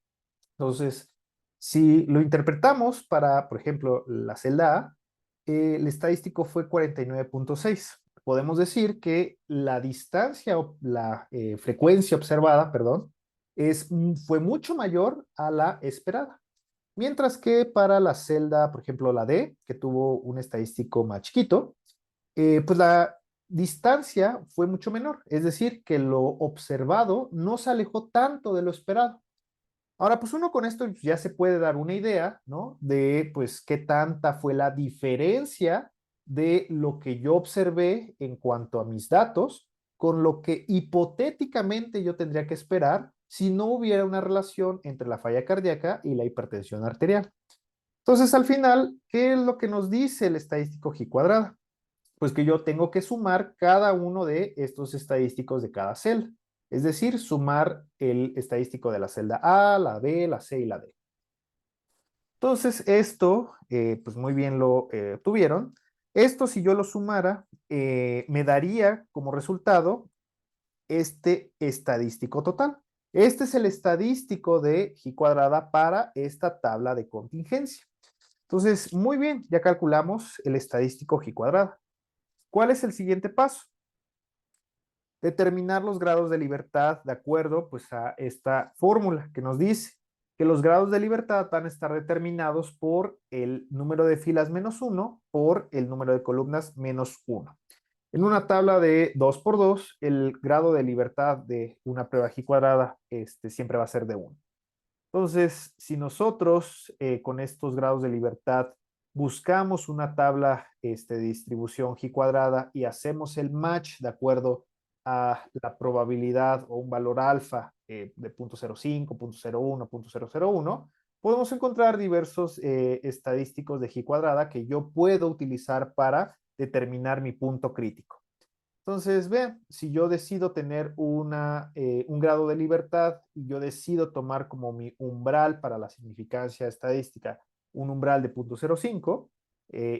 A: Entonces, si lo interpretamos para, por ejemplo, la celda A, el estadístico fue 49.6. Podemos decir que la distancia o la frecuencia observada, perdón, fue mucho mayor a la esperada. Mientras que para la celda, por ejemplo, la D, que tuvo un estadístico más chiquito, pues la distancia fue mucho menor. Es decir, que lo observado no se alejó tanto de lo esperado. Ahora, pues uno con esto ya se puede dar una idea, ¿no? De, pues, qué tanta fue la diferencia de lo que yo observé en cuanto a mis datos con lo que hipotéticamente yo tendría que esperar si no hubiera una relación entre la falla cardíaca y la hipertensión arterial. Entonces, al final, ¿qué es lo que nos dice el estadístico G cuadrada? Pues que yo tengo que sumar cada uno de estos estadísticos de cada celda. Es decir, sumar el estadístico de la celda A, la B, la C y la D. Entonces, esto, pues muy bien lo tuvieron. Esto, si yo lo sumara, me daría como resultado este estadístico total. Este es el estadístico de G cuadrada para esta tabla de contingencia. Entonces, muy bien, ya calculamos el estadístico G cuadrada. ¿Cuál es el siguiente paso? Determinar los grados de libertad de acuerdo pues, a esta fórmula que nos dice que los grados de libertad van a estar determinados por el número de filas menos 1 por el número de columnas menos 1. En una tabla de 2 por 2, el grado de libertad de una prueba G cuadrada siempre va a ser de 1. Entonces, si nosotros con estos grados de libertad buscamos una tabla de distribución G cuadrada y hacemos el match de acuerdo a la probabilidad o un valor alfa de 0.05, 0.01, 0.001, podemos encontrar diversos estadísticos de G cuadrada que yo puedo utilizar para determinar mi punto crítico. Entonces, vean, si yo decido tener un grado de libertad y yo decido tomar como mi umbral para la significancia estadística un umbral de 0.05,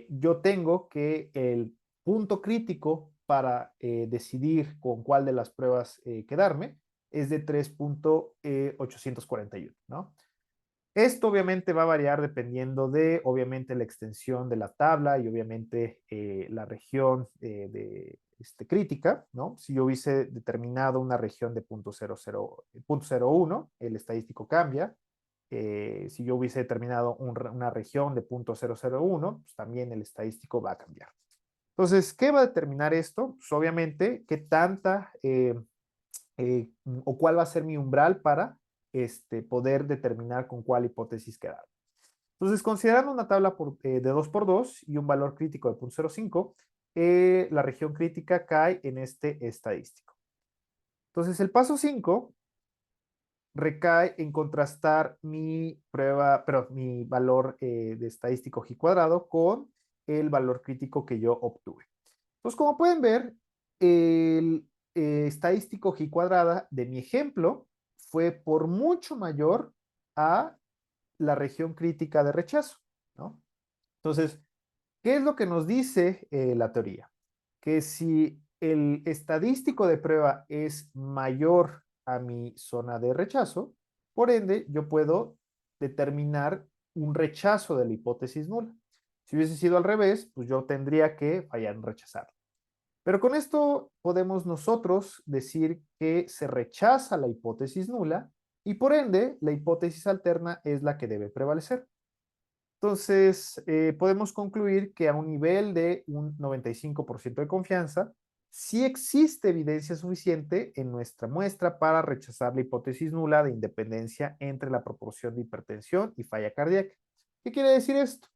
A: yo tengo que el punto crítico para decidir con cuál de las pruebas quedarme es de 3.841, ¿no? Esto obviamente va a variar dependiendo de, obviamente, la extensión de la tabla y obviamente la región de crítica, ¿no? Si yo hubiese determinado una región de 0.01, el estadístico cambia. Si yo hubiese determinado una región de 0.001, pues también el estadístico va a cambiar. Entonces, ¿qué va a determinar esto? Pues obviamente, qué tanta o cuál va a ser mi umbral para poder determinar con cuál hipótesis quedar. Entonces, considerando una tabla de 2 por 2 y un valor crítico de 0.05, la región crítica cae en este estadístico. Entonces, el paso 5 recae en contrastar mi prueba, pero mi valor de estadístico G cuadrado con el valor crítico que yo obtuve. Entonces, como pueden ver, el estadístico G cuadrada de mi ejemplo fue por mucho mayor a la región crítica de rechazo, ¿no? Entonces, ¿qué es lo que nos dice la teoría? Que si el estadístico de prueba es mayor a mi zona de rechazo, por ende, yo puedo determinar un rechazo de la hipótesis nula. Si hubiese sido al revés, pues yo tendría que fallar en rechazar. Pero con esto podemos nosotros decir que se rechaza la hipótesis nula y por ende la hipótesis alterna es la que debe prevalecer. Entonces, podemos concluir que a un nivel de un 95% de confianza, si existe evidencia suficiente en nuestra muestra para rechazar la hipótesis nula de independencia entre la proporción de hipertensión y falla cardíaca. ¿Qué quiere decir esto?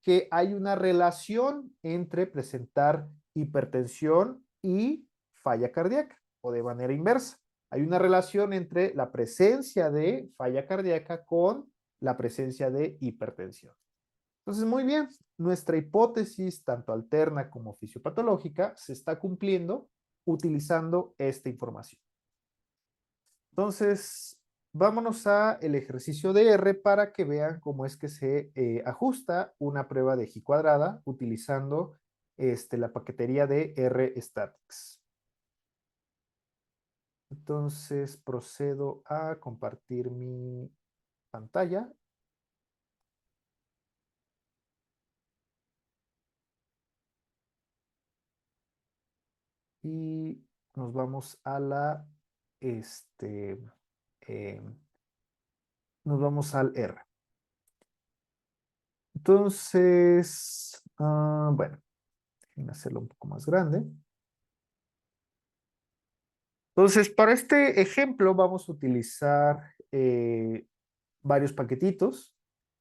A: Que hay una relación entre presentar hipertensión y falla cardíaca, o de manera inversa. Hay una relación entre la presencia de falla cardíaca con la presencia de hipertensión. Entonces, muy bien, nuestra hipótesis, tanto alterna como fisiopatológica, se está cumpliendo utilizando esta información. Entonces, vámonos a el ejercicio de R para que vean cómo es que se ajusta una prueba de G cuadrada utilizando la paquetería de R-Statics. Entonces, procedo a compartir mi pantalla. Y nos vamos a la, eh, nos vamos al R. Entonces, bueno, déjenme hacerlo un poco más grande. Entonces, para este ejemplo vamos a utilizar varios paquetitos.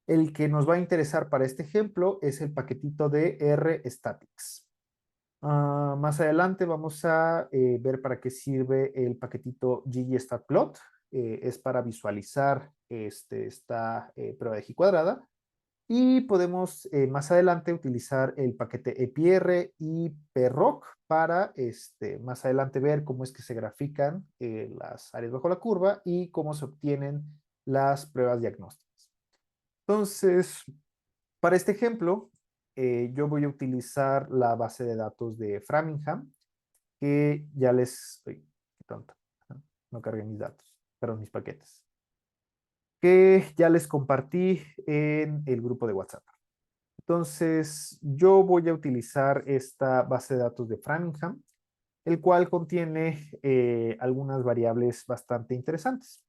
A: El que nos va a interesar para este ejemplo es el paquetito de R-Statics. Más adelante vamos a ver para qué sirve el paquetito ggstatplot. Es para visualizar esta prueba de G cuadrada. Y podemos más adelante utilizar el paquete EPR y PROC para más adelante ver cómo es que se grafican las áreas bajo la curva y cómo se obtienen las pruebas diagnósticas. Entonces, para este ejemplo, yo voy a utilizar la base de datos de Framingham, que ya les... Uy, qué tonto, no cargué mis datos, perdón, mis paquetes, que ya les compartí en el grupo de WhatsApp. Entonces, yo voy a utilizar esta base de datos de Framingham, el cual contiene algunas variables bastante interesantes.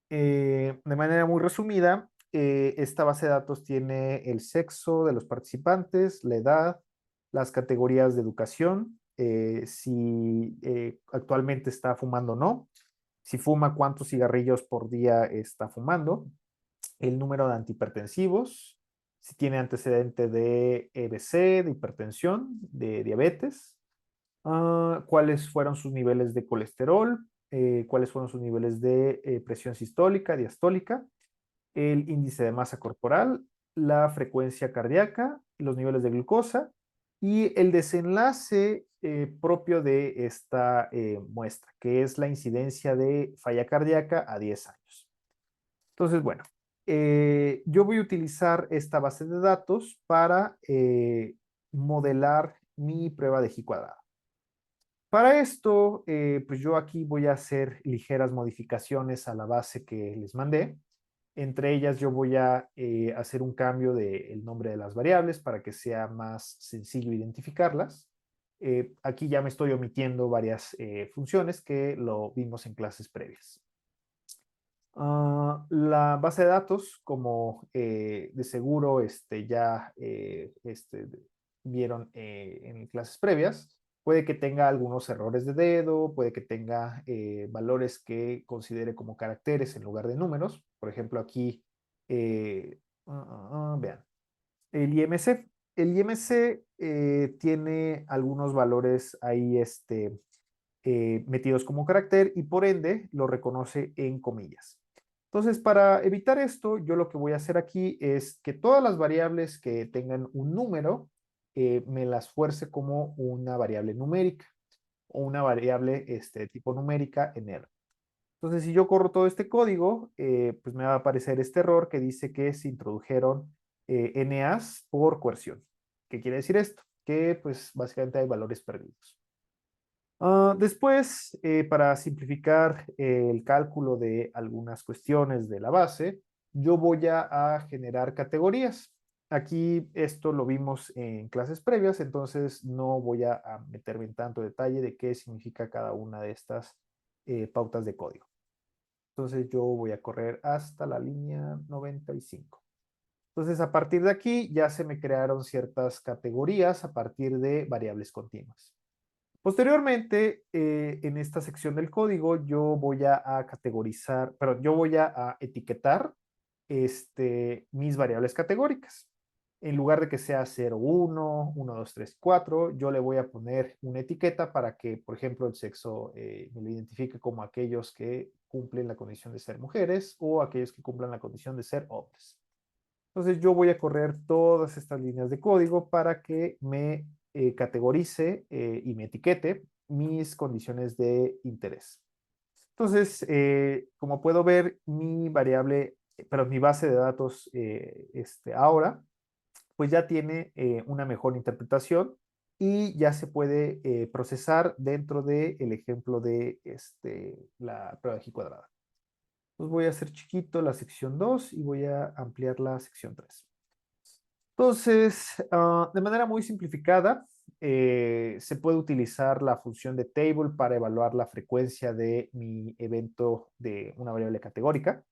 A: De manera muy resumida, esta base de datos tiene el sexo de los participantes, la edad, las categorías de educación, si actualmente está fumando o no, si fuma, cuántos cigarrillos por día está fumando, el número de antihipertensivos, si tiene antecedente de EBC, de hipertensión, de diabetes, cuáles fueron sus niveles de colesterol, cuáles fueron sus niveles de presión sistólica, diastólica, el índice de masa corporal, la frecuencia cardíaca, los niveles de glucosa y el desenlace propio de esta muestra, que es la incidencia de falla cardíaca a 10 años. Entonces, bueno, yo voy a utilizar esta base de datos para modelar mi prueba de G cuadrada. Para esto, pues yo aquí voy a hacer ligeras modificaciones a la base que les mandé. Entre ellas yo voy a hacer un cambio del nombre de las variables para que sea más sencillo identificarlas. Aquí ya me estoy omitiendo varias funciones que lo vimos en clases previas. La base de datos, como de seguro ya vieron en clases previas, puede que tenga algunos errores de dedo, puede que tenga valores que considere como caracteres en lugar de números. Por ejemplo, aquí, vean, el IMC. El IMC tiene algunos valores ahí metidos como carácter y por ende lo reconoce en comillas. Entonces, para evitar esto, yo lo que voy a hacer aquí es que todas las variables que tengan un número, me las fuerce como una variable numérica o una variable tipo numérica en R. Entonces, si yo corro todo este código, pues me va a aparecer este error que dice que se introdujeron NAs por coerción. ¿Qué quiere decir esto? Que pues básicamente hay valores perdidos. Después, para simplificar el cálculo de algunas cuestiones de la base, yo voy a generar categorías. Aquí esto lo vimos en clases previas, entonces no voy a meterme en tanto detalle de qué significa cada una de estas pautas de código. Entonces yo voy a correr hasta la línea 95. Entonces, a partir de aquí ya se me crearon ciertas categorías a partir de variables continuas. Posteriormente, en esta sección del código, yo voy a categorizar, pero yo voy a etiquetar mis variables categóricas. En lugar de que sea 0, 1, 1, 2, 3, 4, yo le voy a poner una etiqueta para que, por ejemplo, el sexo me lo identifique como aquellos que cumplen la condición de ser mujeres o aquellos que cumplan la condición de ser hombres. Entonces yo voy a correr todas estas líneas de código para que me categorice y me etiquete mis condiciones de interés. Entonces, como puedo ver, mi variable, pero mi base de datos ahora, pues ya tiene una mejor interpretación y ya se puede procesar dentro del ejemplo de la prueba de G cuadrada. Entonces voy a hacer chiquito la sección 2 y voy a ampliar la sección 3. Entonces, de manera muy simplificada, se puede utilizar la función de table para evaluar la frecuencia de mi evento de una variable categórica.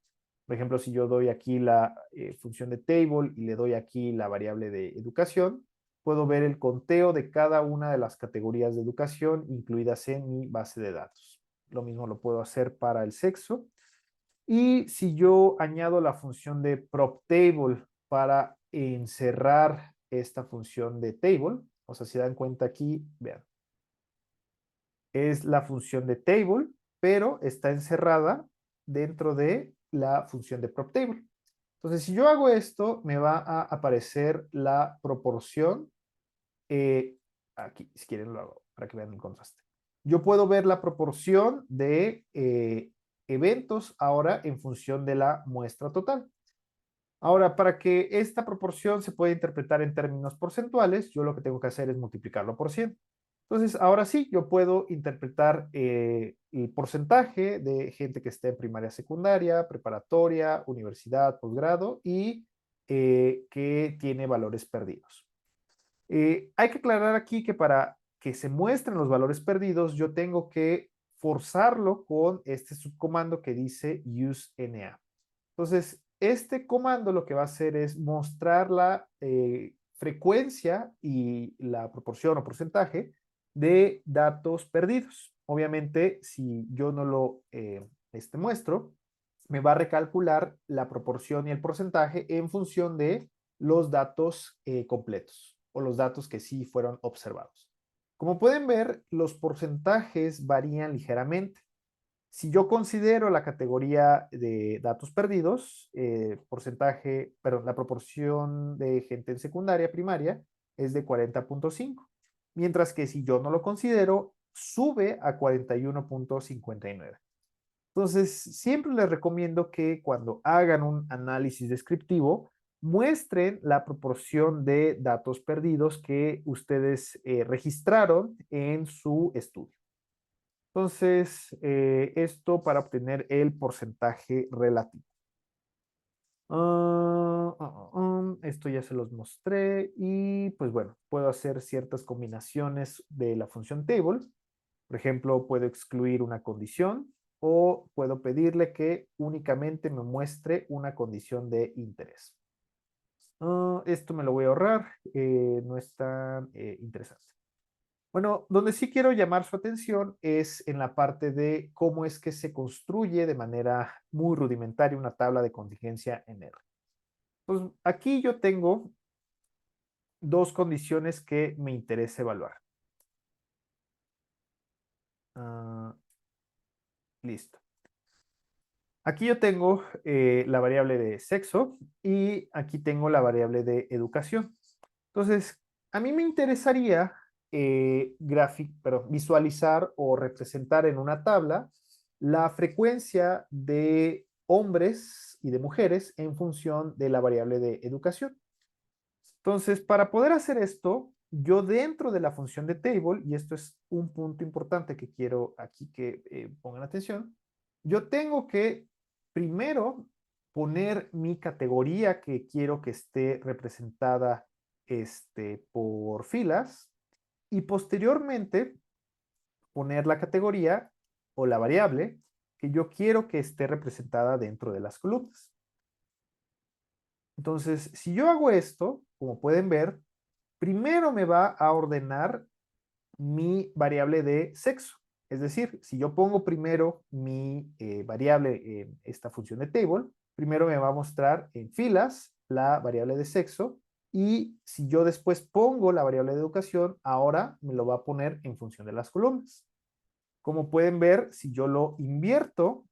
A: Por ejemplo, si yo doy aquí la función de table y le doy aquí la variable de educación, puedo ver el conteo de cada una de las categorías de educación incluidas en mi base de datos. Lo mismo lo puedo hacer para el sexo. Y si yo añado la función de propTable para encerrar esta función de table, o sea, si dan cuenta aquí, vean, es la función de table, pero está encerrada dentro de la función de propTable. Entonces, si yo hago esto, me va a aparecer la proporción. Aquí, si quieren, lo hago para que vean el contraste. Yo puedo ver la proporción de eventos ahora en función de la muestra total. Ahora, para que esta proporción se pueda interpretar en términos porcentuales, yo lo que tengo que hacer es multiplicarlo por 100. Entonces, ahora sí, yo puedo interpretar el porcentaje de gente que esté en primaria, secundaria, preparatoria, universidad, posgrado y que tiene valores perdidos. Hay que aclarar aquí que para que se muestren los valores perdidos, yo tengo que forzarlo con este subcomando que dice useNA. Entonces, este comando lo que va a hacer es mostrar la frecuencia y la proporción o porcentaje de datos perdidos. Obviamente, si yo no lo muestro, me va a recalcular la proporción y el porcentaje en función de los datos completos o los datos que sí fueron observados. Como pueden ver, los porcentajes varían ligeramente. Si yo considero la categoría de datos perdidos, la proporción de gente en secundaria primaria es de 40.5, mientras que si yo no lo considero, sube a 41.59. Entonces, siempre les recomiendo que cuando hagan un análisis descriptivo, muestren la proporción de datos perdidos que ustedes registraron en su estudio. Entonces, esto para obtener el porcentaje relativo. Esto ya se los mostré y pues bueno, puedo hacer ciertas combinaciones de la función table. Por ejemplo, puedo excluir una condición o puedo pedirle que únicamente me muestre una condición de interés. Esto me lo voy a ahorrar, no es tan interesante. Bueno, donde sí quiero llamar su atención es en la parte de cómo es que se construye de manera muy rudimentaria una tabla de contingencia en R. Pues aquí yo tengo dos condiciones que me interesa evaluar. Listo. Aquí yo tengo la variable de sexo y aquí tengo la variable de educación. Entonces, a mí me interesaría visualizar o representar en una tabla la frecuencia de hombres y de mujeres en función de la variable de educación. Entonces, para poder hacer esto, yo dentro de la función de table, y esto es un punto importante que quiero aquí que pongan atención, yo tengo que primero poner mi categoría que quiero que esté representada por filas y posteriormente poner la categoría o la variable que yo quiero que esté representada dentro de las columnas. Entonces, si yo hago esto, como pueden ver, primero me va a ordenar mi variable de sexo. Es decir, si yo pongo primero mi variable en esta función de table, primero me va a mostrar en filas la variable de sexo, y si yo después pongo la variable de educación, ahora me lo va a poner en función de las columnas. Como pueden ver, si yo lo invierto,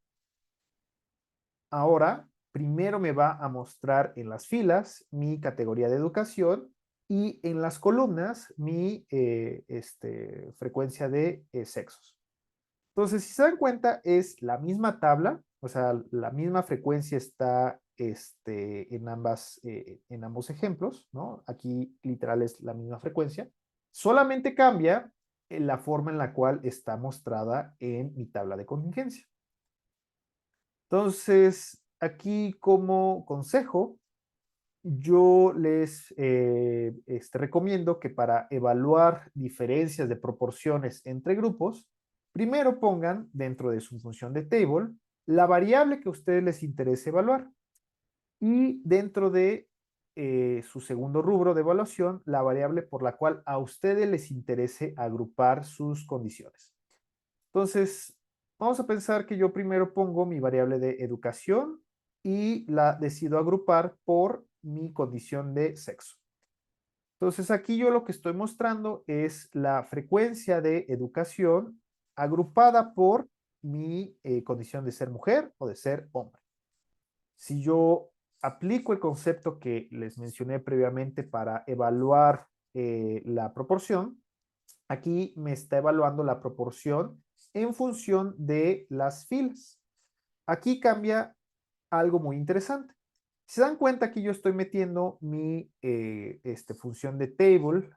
A: ahora primero me va a mostrar en las filas mi categoría de educación y en las columnas mi frecuencia de sexos. Entonces, si se dan cuenta, es la misma tabla, o sea, la misma frecuencia está en ambos ejemplos, ¿no? Aquí literal es la misma frecuencia, solamente cambia la forma en la cual está mostrada en mi tabla de contingencia. Entonces, aquí como consejo, yo les recomiendo que para evaluar diferencias de proporciones entre grupos, primero pongan dentro de su función de table la variable que a ustedes les interese evaluar, y dentro de su segundo rubro de evaluación, la variable por la cual a ustedes les interese agrupar sus condiciones. Entonces, vamos a pensar que yo primero pongo mi variable de educación y la decido agrupar por mi condición de sexo. Entonces, aquí yo lo que estoy mostrando es la frecuencia de educación agrupada por mi condición de ser mujer o de ser hombre. Si yo aplico el concepto que les mencioné previamente para evaluar la proporción, aquí me está evaluando la proporción en función de las filas. Aquí cambia algo muy interesante. Si se dan cuenta, aquí yo estoy metiendo mi función de table,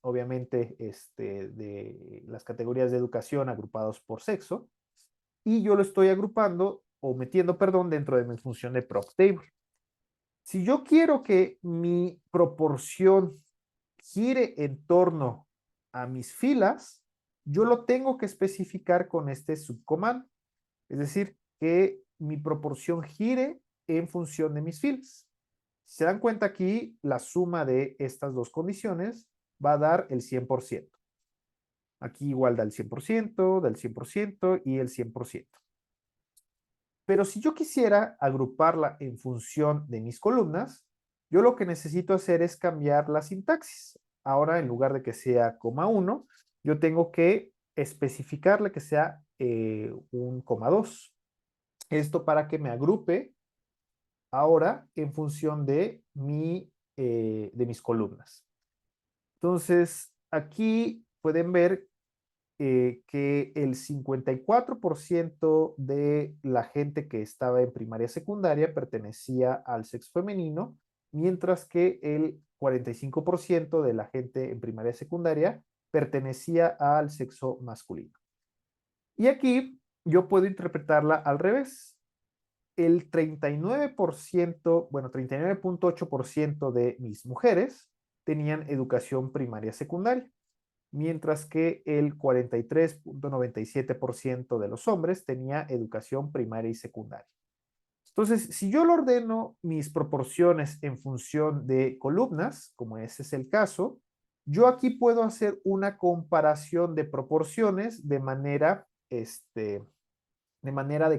A: obviamente de las categorías de educación agrupados por sexo, y yo lo estoy agrupando o metiendo, perdón, dentro de mi función de prop table. Si yo quiero que mi proporción gire en torno a mis filas, yo lo tengo que especificar con este subcomando. Es decir, que mi proporción gire en función de mis filas. Si se dan cuenta, aquí, la suma de estas dos condiciones va a dar el 100%. Aquí igual da el 100%, da el 100% y el 100%. Pero si yo quisiera agruparla en función de mis columnas, yo lo que necesito hacer es cambiar la sintaxis. Ahora, en lugar de que sea coma 1, yo tengo que especificarle que sea un coma 2. Esto para que me agrupe ahora en función de mis columnas. Entonces, aquí pueden ver que el 54% de la gente que estaba en primaria secundaria pertenecía al sexo femenino, mientras que el 45% de la gente en primaria secundaria pertenecía al sexo masculino. Y aquí yo puedo interpretarla al revés. El 39%, bueno, 39.8% de mis mujeres tenían educación primaria secundaria, mientras que el 43.97% de los hombres tenía educación primaria y secundaria. Entonces, si yo lo ordeno mis proporciones en función de columnas, como ese es el caso, yo aquí puedo hacer una comparación de proporciones de manera de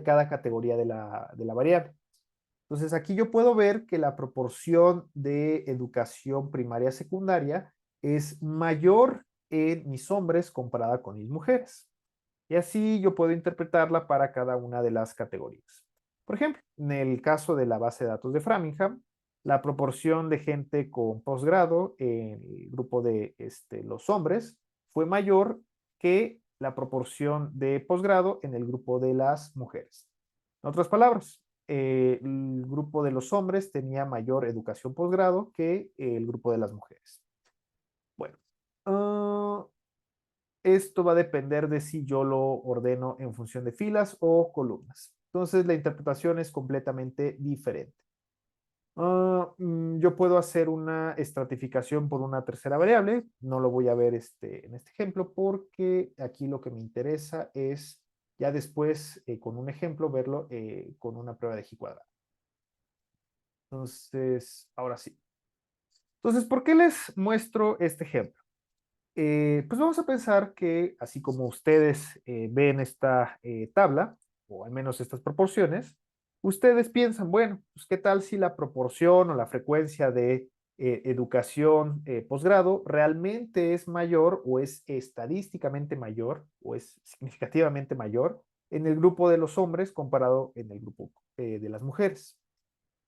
A: cada categoría de la variable. Entonces, aquí yo puedo ver que la proporción de educación primaria secundaria es mayor en mis hombres comparada con mis mujeres. Y así yo puedo interpretarla para cada una de las categorías. Por ejemplo, en el caso de la base de datos de Framingham, la proporción de gente con posgrado en el grupo de los hombres fue mayor que la proporción de posgrado en el grupo de las mujeres. En otras palabras, el grupo de los hombres tenía mayor educación posgrado que el grupo de las mujeres. Bueno, esto va a depender de si yo lo ordeno en función de filas o columnas. Entonces, la interpretación es completamente diferente. Yo puedo hacer una estratificación por una tercera variable. No lo voy a ver en este ejemplo porque aquí lo que me interesa es ya después, con un ejemplo, verlo con una prueba de G cuadrado. Entonces, ahora sí. Entonces, ¿por qué les muestro este ejemplo? Pues vamos a pensar que así como ustedes ven esta tabla, o al menos estas proporciones, ustedes piensan, bueno, pues qué tal si la proporción o la frecuencia de educación posgrado realmente es mayor o es estadísticamente mayor o es significativamente mayor en el grupo de los hombres comparado en el grupo de las mujeres.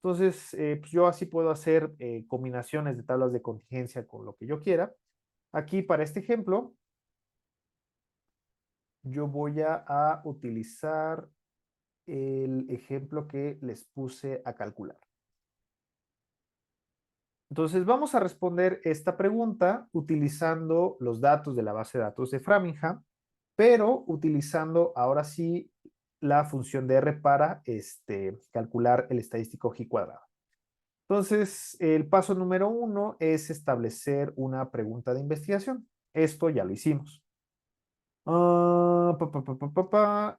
A: Entonces, pues yo así puedo hacer combinaciones de tablas de contingencia con lo que yo quiera. Aquí para este ejemplo, yo voy a utilizar el ejemplo que les puse a calcular. Entonces vamos a responder esta pregunta utilizando los datos de la base de datos de Framingham, pero utilizando ahora sí la función de R para calcular el estadístico G cuadrado. Entonces, el paso número 1 es establecer una pregunta de investigación. Esto ya lo hicimos.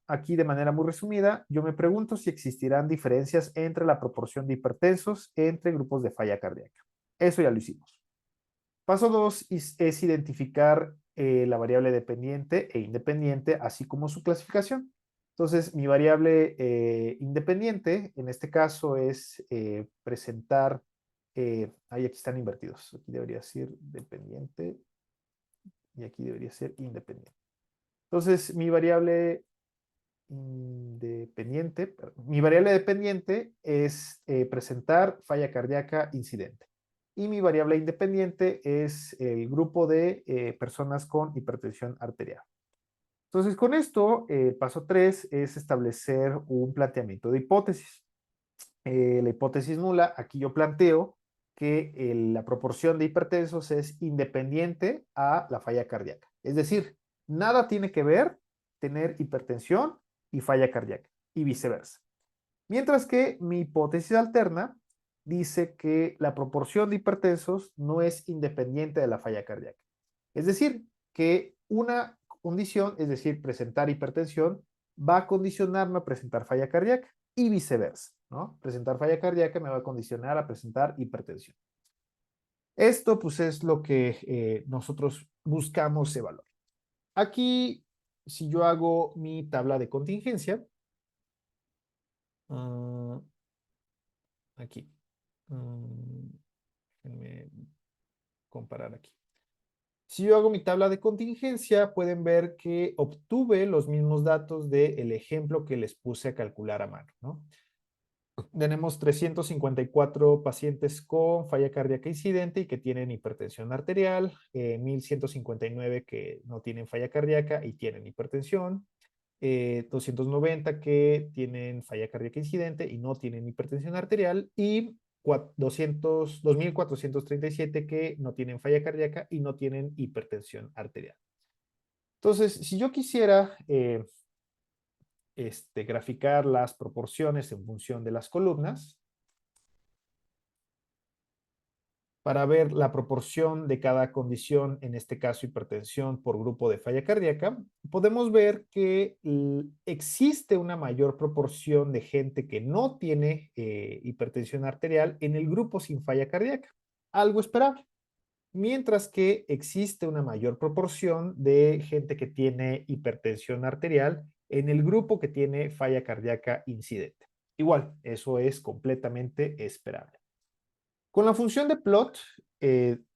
A: Aquí de manera muy resumida, yo me pregunto si existirán diferencias entre la proporción de hipertensos entre grupos de falla cardíaca. Eso ya lo hicimos. Paso 2 es identificar la variable dependiente e independiente, así como su clasificación. Entonces, mi variable independiente, en este caso, es presentar, ahí aquí están invertidos. Aquí debería ser dependiente y aquí debería ser independiente. Entonces, mi variable dependiente es presentar falla cardíaca incidente. Y mi variable independiente es el grupo de personas con hipertensión arterial. Entonces, con esto, el paso 3 es establecer un planteamiento de hipótesis. La hipótesis nula, aquí yo planteo que la proporción de hipertensos es independiente a la falla cardíaca. Es decir, nada tiene que ver tener hipertensión y falla cardíaca, y viceversa. Mientras que mi hipótesis alterna dice que la proporción de hipertensos no es independiente de la falla cardíaca. Es decir, que una condición, es decir, presentar hipertensión, va a condicionarme a presentar falla cardíaca y viceversa, ¿no? Presentar falla cardíaca me va a condicionar a presentar hipertensión. Esto, pues, es lo que nosotros buscamos evaluar. Aquí, si yo hago mi tabla de contingencia, aquí, déjenme comparar aquí. Si yo hago mi tabla de contingencia, pueden ver que obtuve los mismos datos del ejemplo que les puse a calcular a mano, ¿no? Tenemos 354 pacientes con falla cardíaca incidente y que tienen hipertensión arterial, 1159 que no tienen falla cardíaca y tienen hipertensión, 290 que tienen falla cardíaca incidente y no tienen hipertensión arterial y 2437 que no tienen falla cardíaca y no tienen hipertensión arterial. Entonces, si yo quisiera graficar las proporciones en función de las columnas, para ver la proporción de cada condición, en este caso hipertensión por grupo de falla cardíaca, podemos ver que existe una mayor proporción de gente que no tiene hipertensión arterial en el grupo sin falla cardíaca, algo esperable. Mientras que existe una mayor proporción de gente que tiene hipertensión arterial en el grupo que tiene falla cardíaca incidente. Igual, eso es completamente esperable. Con la función de plot,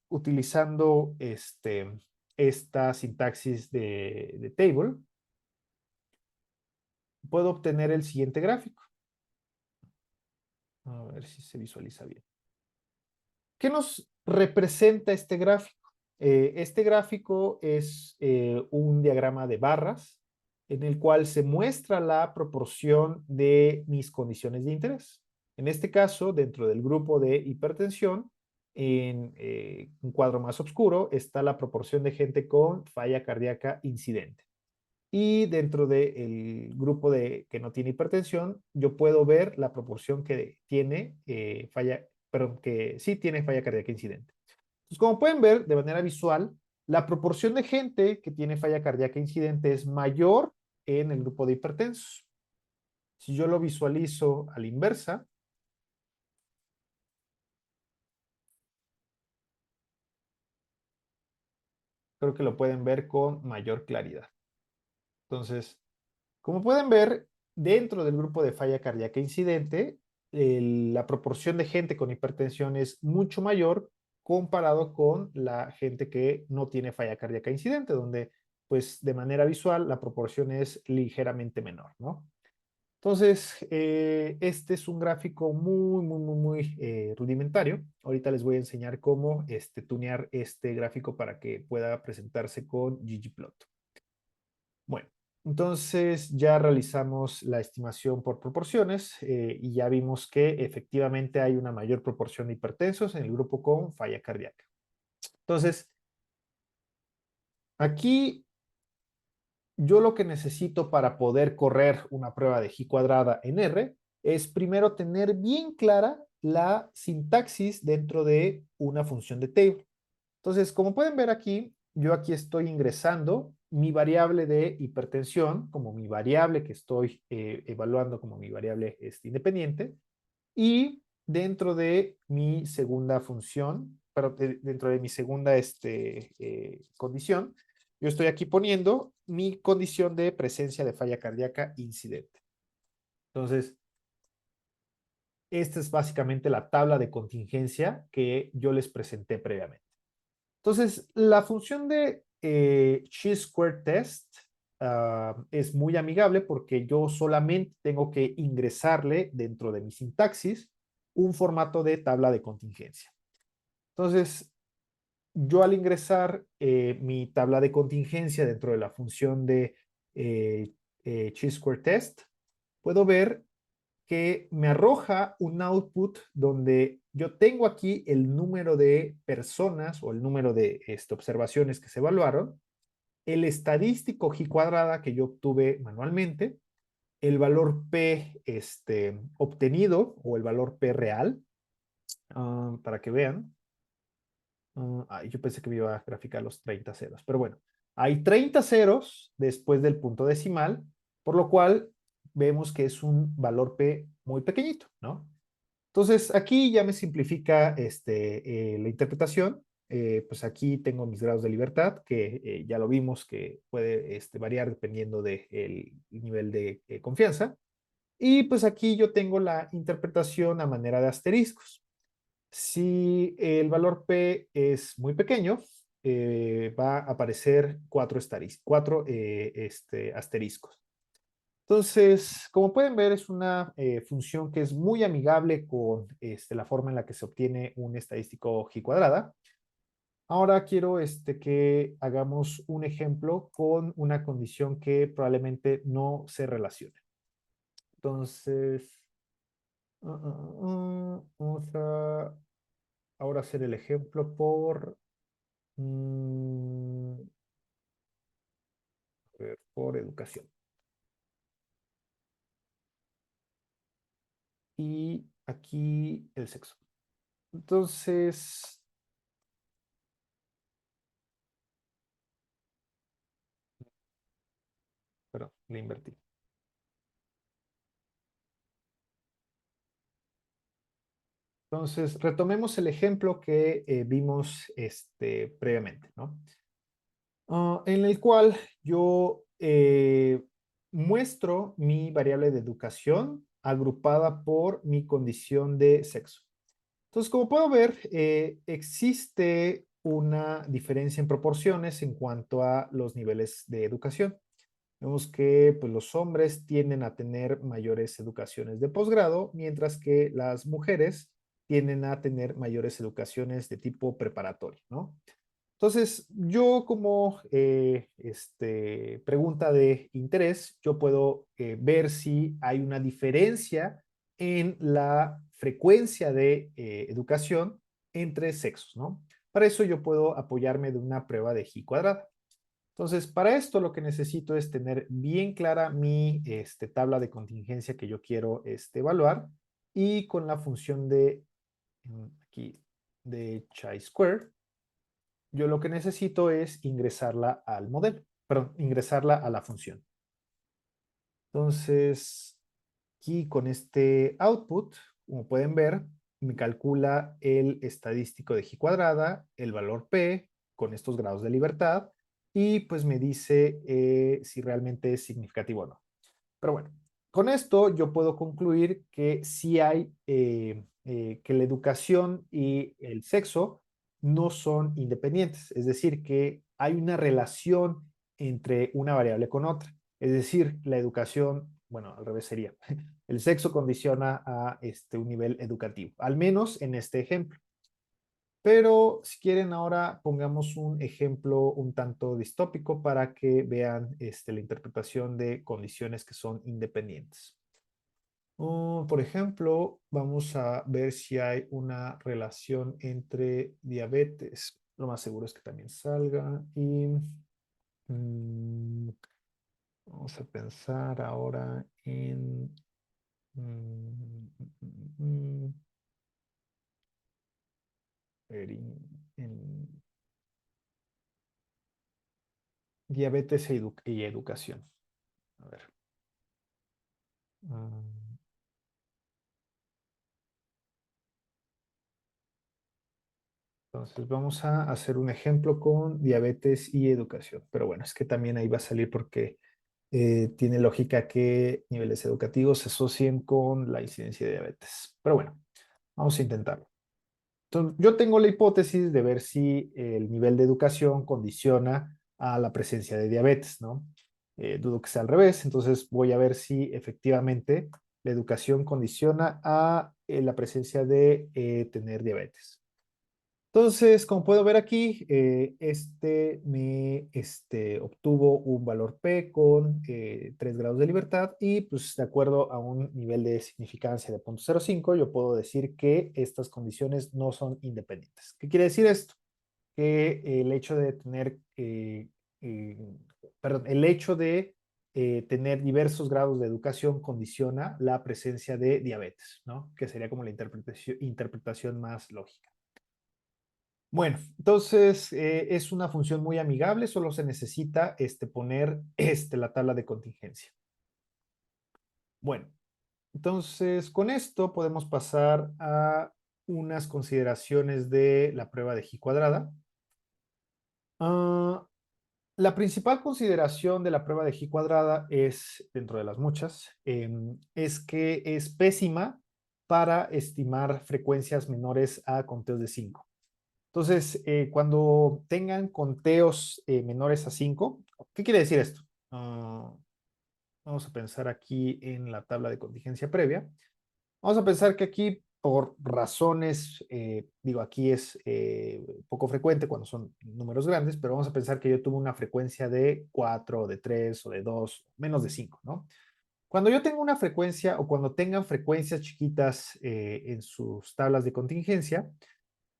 A: utilizando esta sintaxis de table, puedo obtener el siguiente gráfico. A ver si se visualiza bien. ¿Qué nos representa este gráfico? Este gráfico es un diagrama de barras en el cual se muestra la proporción de mis condiciones de interés. En este caso, dentro del grupo de hipertensión, en un cuadro más oscuro, está la proporción de gente con falla cardíaca incidente. Y dentro del grupo que no tiene hipertensión, yo puedo ver la proporción que tiene que sí tiene falla cardíaca incidente. Entonces, como pueden ver de manera visual, la proporción de gente que tiene falla cardíaca incidente es mayor en el grupo de hipertensos. Si yo lo visualizo a la inversa, creo que lo pueden ver con mayor claridad. Entonces, como pueden ver, dentro del grupo de falla cardíaca incidente, la proporción de gente con hipertensión es mucho mayor comparado con la gente que no tiene falla cardíaca incidente, donde pues de manera visual la proporción es ligeramente menor, ¿no? Entonces, este es un gráfico muy rudimentario. Ahorita les voy a enseñar cómo tunear este gráfico para que pueda presentarse con ggplot. Bueno, entonces ya realizamos la estimación por proporciones y ya vimos que efectivamente hay una mayor proporción de hipertensos en el grupo con falla cardíaca. Entonces, aquí yo lo que necesito para poder correr una prueba de G cuadrada en R es primero tener bien clara la sintaxis dentro de una función de table. Entonces, como pueden ver aquí, yo aquí estoy ingresando mi variable de hipertensión como mi variable que estoy evaluando como mi variable independiente, y dentro de mi segunda función, pero dentro de mi segunda condición, yo estoy aquí poniendo mi condición de presencia de falla cardíaca incidente. Entonces, esta es básicamente la tabla de contingencia que yo les presenté previamente. Entonces, la función de chi-square test es muy amigable porque yo solamente tengo que ingresarle dentro de mi sintaxis un formato de tabla de contingencia. Entonces, yo al ingresar mi tabla de contingencia dentro de la función de chi-square test, puedo ver que me arroja un output donde yo tengo aquí el número de personas o el número de observaciones que se evaluaron, el estadístico G cuadrada que yo obtuve manualmente, el valor P obtenido o el valor P real, para que vean. Yo pensé que me iba a graficar los 30 ceros, pero bueno, hay 30 ceros después del punto decimal, por lo cual vemos que es un valor P muy pequeñito, ¿no? Entonces, aquí ya me simplifica la interpretación. Pues aquí tengo mis grados de libertad, que ya lo vimos que puede variar dependiendo del nivel de confianza. Y pues aquí yo tengo la interpretación a manera de asteriscos. Si el valor P es muy pequeño, va a aparecer cuatro asteriscos. Entonces, como pueden ver, es una función que es muy amigable con la forma en la que se obtiene un estadístico G cuadrada. Ahora quiero que hagamos un ejemplo con una condición que probablemente no se relacione. Entonces, vamos a ahora hacer el ejemplo por educación. Y aquí el sexo. Entonces, perdón, le invertí. Entonces, retomemos el ejemplo que vimos previamente, ¿no? En el cual yo muestro mi variable de educación agrupada por mi condición de sexo. Entonces, como puedo ver, existe una diferencia en proporciones en cuanto a los niveles de educación. Vemos que pues, los hombres tienden a tener mayores educaciones de posgrado, mientras que las mujeres tienden a tener mayores educaciones de tipo preparatorio, ¿no? Entonces, yo como pregunta de interés, yo puedo ver si hay una diferencia en la frecuencia de educación entre sexos, ¿no? Para eso yo puedo apoyarme de una prueba de G cuadrada. Entonces, para esto lo que necesito es tener bien clara mi tabla de contingencia que yo quiero evaluar, y con la función de aquí de chi-square, yo lo que necesito es ingresarla al modelo, perdón, ingresarla a la función. Entonces, aquí con este output, como pueden ver, me calcula el estadístico de G cuadrada, el valor P, con estos grados de libertad, y pues me dice si realmente es significativo o no. Pero bueno, con esto yo puedo concluir que sí hay, que la educación y el sexo no son independientes, es decir, que hay una relación entre una variable con otra. Es decir, la educación, bueno, al revés sería, el sexo condiciona a un nivel educativo, al menos en este ejemplo. Pero si quieren ahora pongamos un ejemplo un tanto distópico para que vean la interpretación de condiciones que son independientes. Por ejemplo, vamos a ver si hay una relación entre diabetes. Lo más seguro es que también salga. Y vamos a pensar ahora en... mm, mm, mm, en diabetes y educación. A ver. Mm, Entonces vamos a hacer un ejemplo con diabetes y educación. Pero bueno, es que también ahí va a salir porque tiene lógica que niveles educativos se asocien con la incidencia de diabetes. Pero bueno, vamos a intentarlo. Entonces, yo tengo la hipótesis de ver si el nivel de educación condiciona a la presencia de diabetes, ¿no? Dudo que sea al revés, entonces voy a ver si efectivamente la educación condiciona a la presencia de tener diabetes. Entonces, como puedo ver aquí, obtuvo un valor P con 3 grados de libertad y pues de acuerdo a un nivel de significancia de 0.05, yo puedo decir que estas condiciones no son independientes. ¿Qué quiere decir esto? Que el hecho de tener, eh, el hecho de tener diversos grados de educación condiciona la presencia de diabetes, ¿no? Que sería como la interpretación más lógica. Bueno, entonces es una función muy amigable, solo se necesita poner la tabla de contingencia. Bueno, entonces con esto podemos pasar a unas consideraciones de la prueba de G cuadrada. La principal consideración de la prueba de G cuadrada es, dentro de las muchas, es que es pésima para estimar frecuencias menores a conteos de 5. Entonces, cuando tengan conteos menores a 5, ¿qué quiere decir esto? Vamos a pensar aquí en la tabla de contingencia previa. Vamos a pensar que aquí, por razones, digo, aquí es poco frecuente cuando son números grandes, pero vamos a pensar que yo tuve una frecuencia de 4, de 3 o de 2, menos de 5, ¿no? Cuando yo tengo una frecuencia o cuando tengan frecuencias chiquitas en sus tablas de contingencia,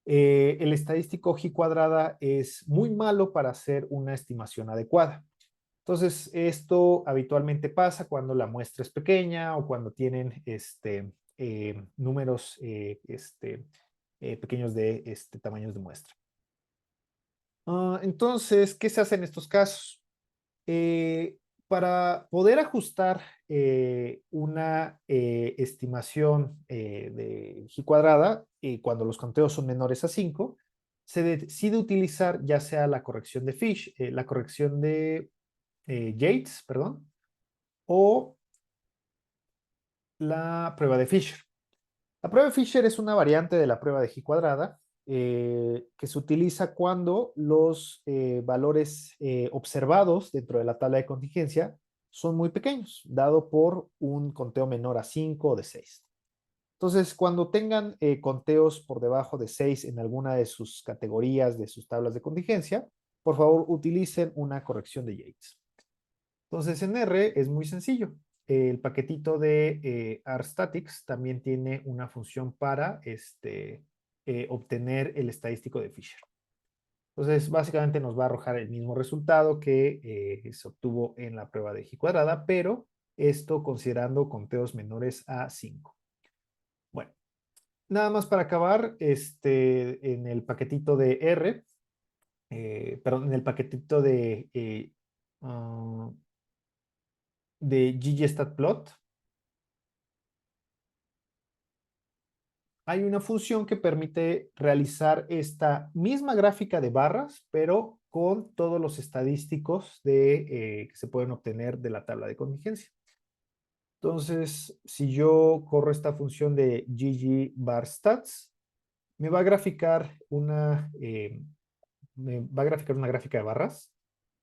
A: el estadístico G cuadrada es muy malo para hacer una estimación adecuada. Entonces, esto habitualmente pasa cuando la muestra es pequeña o cuando tienen números pequeños de tamaños de muestra. Entonces, ¿qué se hace en estos casos? Para poder ajustar una estimación de G cuadrada, cuando los conteos son menores a 5, se decide utilizar ya sea la corrección de Fish, la corrección de Yates, perdón, o la prueba de Fisher. La prueba de Fisher es una variante de la prueba de G cuadrada que se utiliza cuando los valores observados dentro de la tabla de contingencia son muy pequeños, dado por un conteo menor a 5 o de 6. Entonces, cuando tengan conteos por debajo de 6 en alguna de sus categorías de sus tablas de contingencia, por favor utilicen una corrección de Yates. Entonces, en R es muy sencillo. El paquetito de rstatics también tiene una función para obtener el estadístico de Fisher. Entonces, básicamente nos va a arrojar el mismo resultado que se obtuvo en la prueba de G cuadrada, pero esto considerando conteos menores a 5. Bueno, nada más para acabar, en el paquetito de R, perdón, en el paquetito de ggstatplot, hay una función que permite realizar esta misma gráfica de barras, pero con todos los estadísticos que se pueden obtener de la tabla de contingencia. Entonces, si yo corro esta función de ggbarstats, me va a graficar una gráfica de barras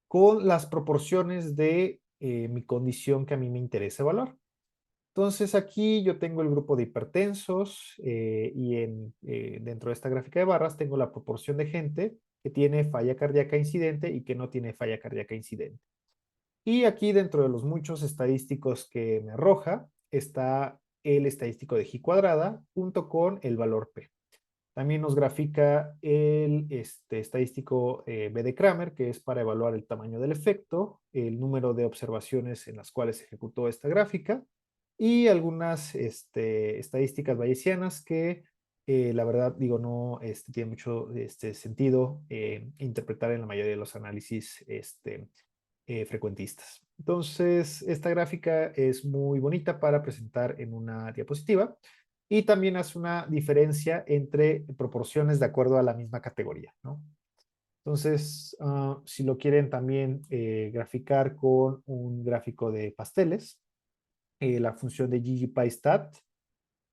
A: con las proporciones de mi condición que a mí me interesa evaluar. Entonces aquí yo tengo el grupo de hipertensos y dentro de esta gráfica de barras tengo la proporción de gente que tiene falla cardíaca incidente y que no tiene falla cardíaca incidente. Y aquí dentro de los muchos estadísticos que me arroja está el estadístico de G cuadrada junto con el valor P. También nos grafica el estadístico B de Kramer, que es para evaluar el tamaño del efecto, el número de observaciones en las cuales se ejecutó esta gráfica y algunas estadísticas bayesianas que la verdad digo no tiene mucho sentido interpretar en la mayoría de los análisis frecuentistas. Entonces, esta gráfica es muy bonita para presentar en una diapositiva y también hace una diferencia entre proporciones de acuerdo a la misma categoría, ¿no? Entonces, si lo quieren también graficar con un gráfico de pasteles, la función de ggpystat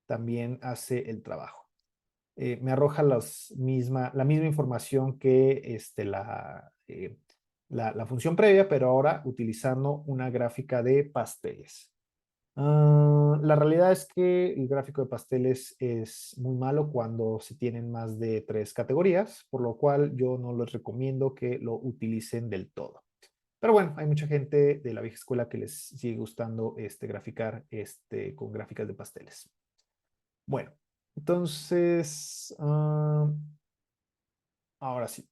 A: también hace el trabajo. Me arroja la misma información que la función previa, pero ahora utilizando una gráfica de pasteles. La realidad es que el gráfico de pasteles es muy malo cuando se tienen más de 3 categorías, por lo cual yo no les recomiendo que lo utilicen del todo. Pero bueno, hay mucha gente de la vieja escuela que les sigue gustando graficar con gráficas de pasteles. Bueno, entonces, ahora sí.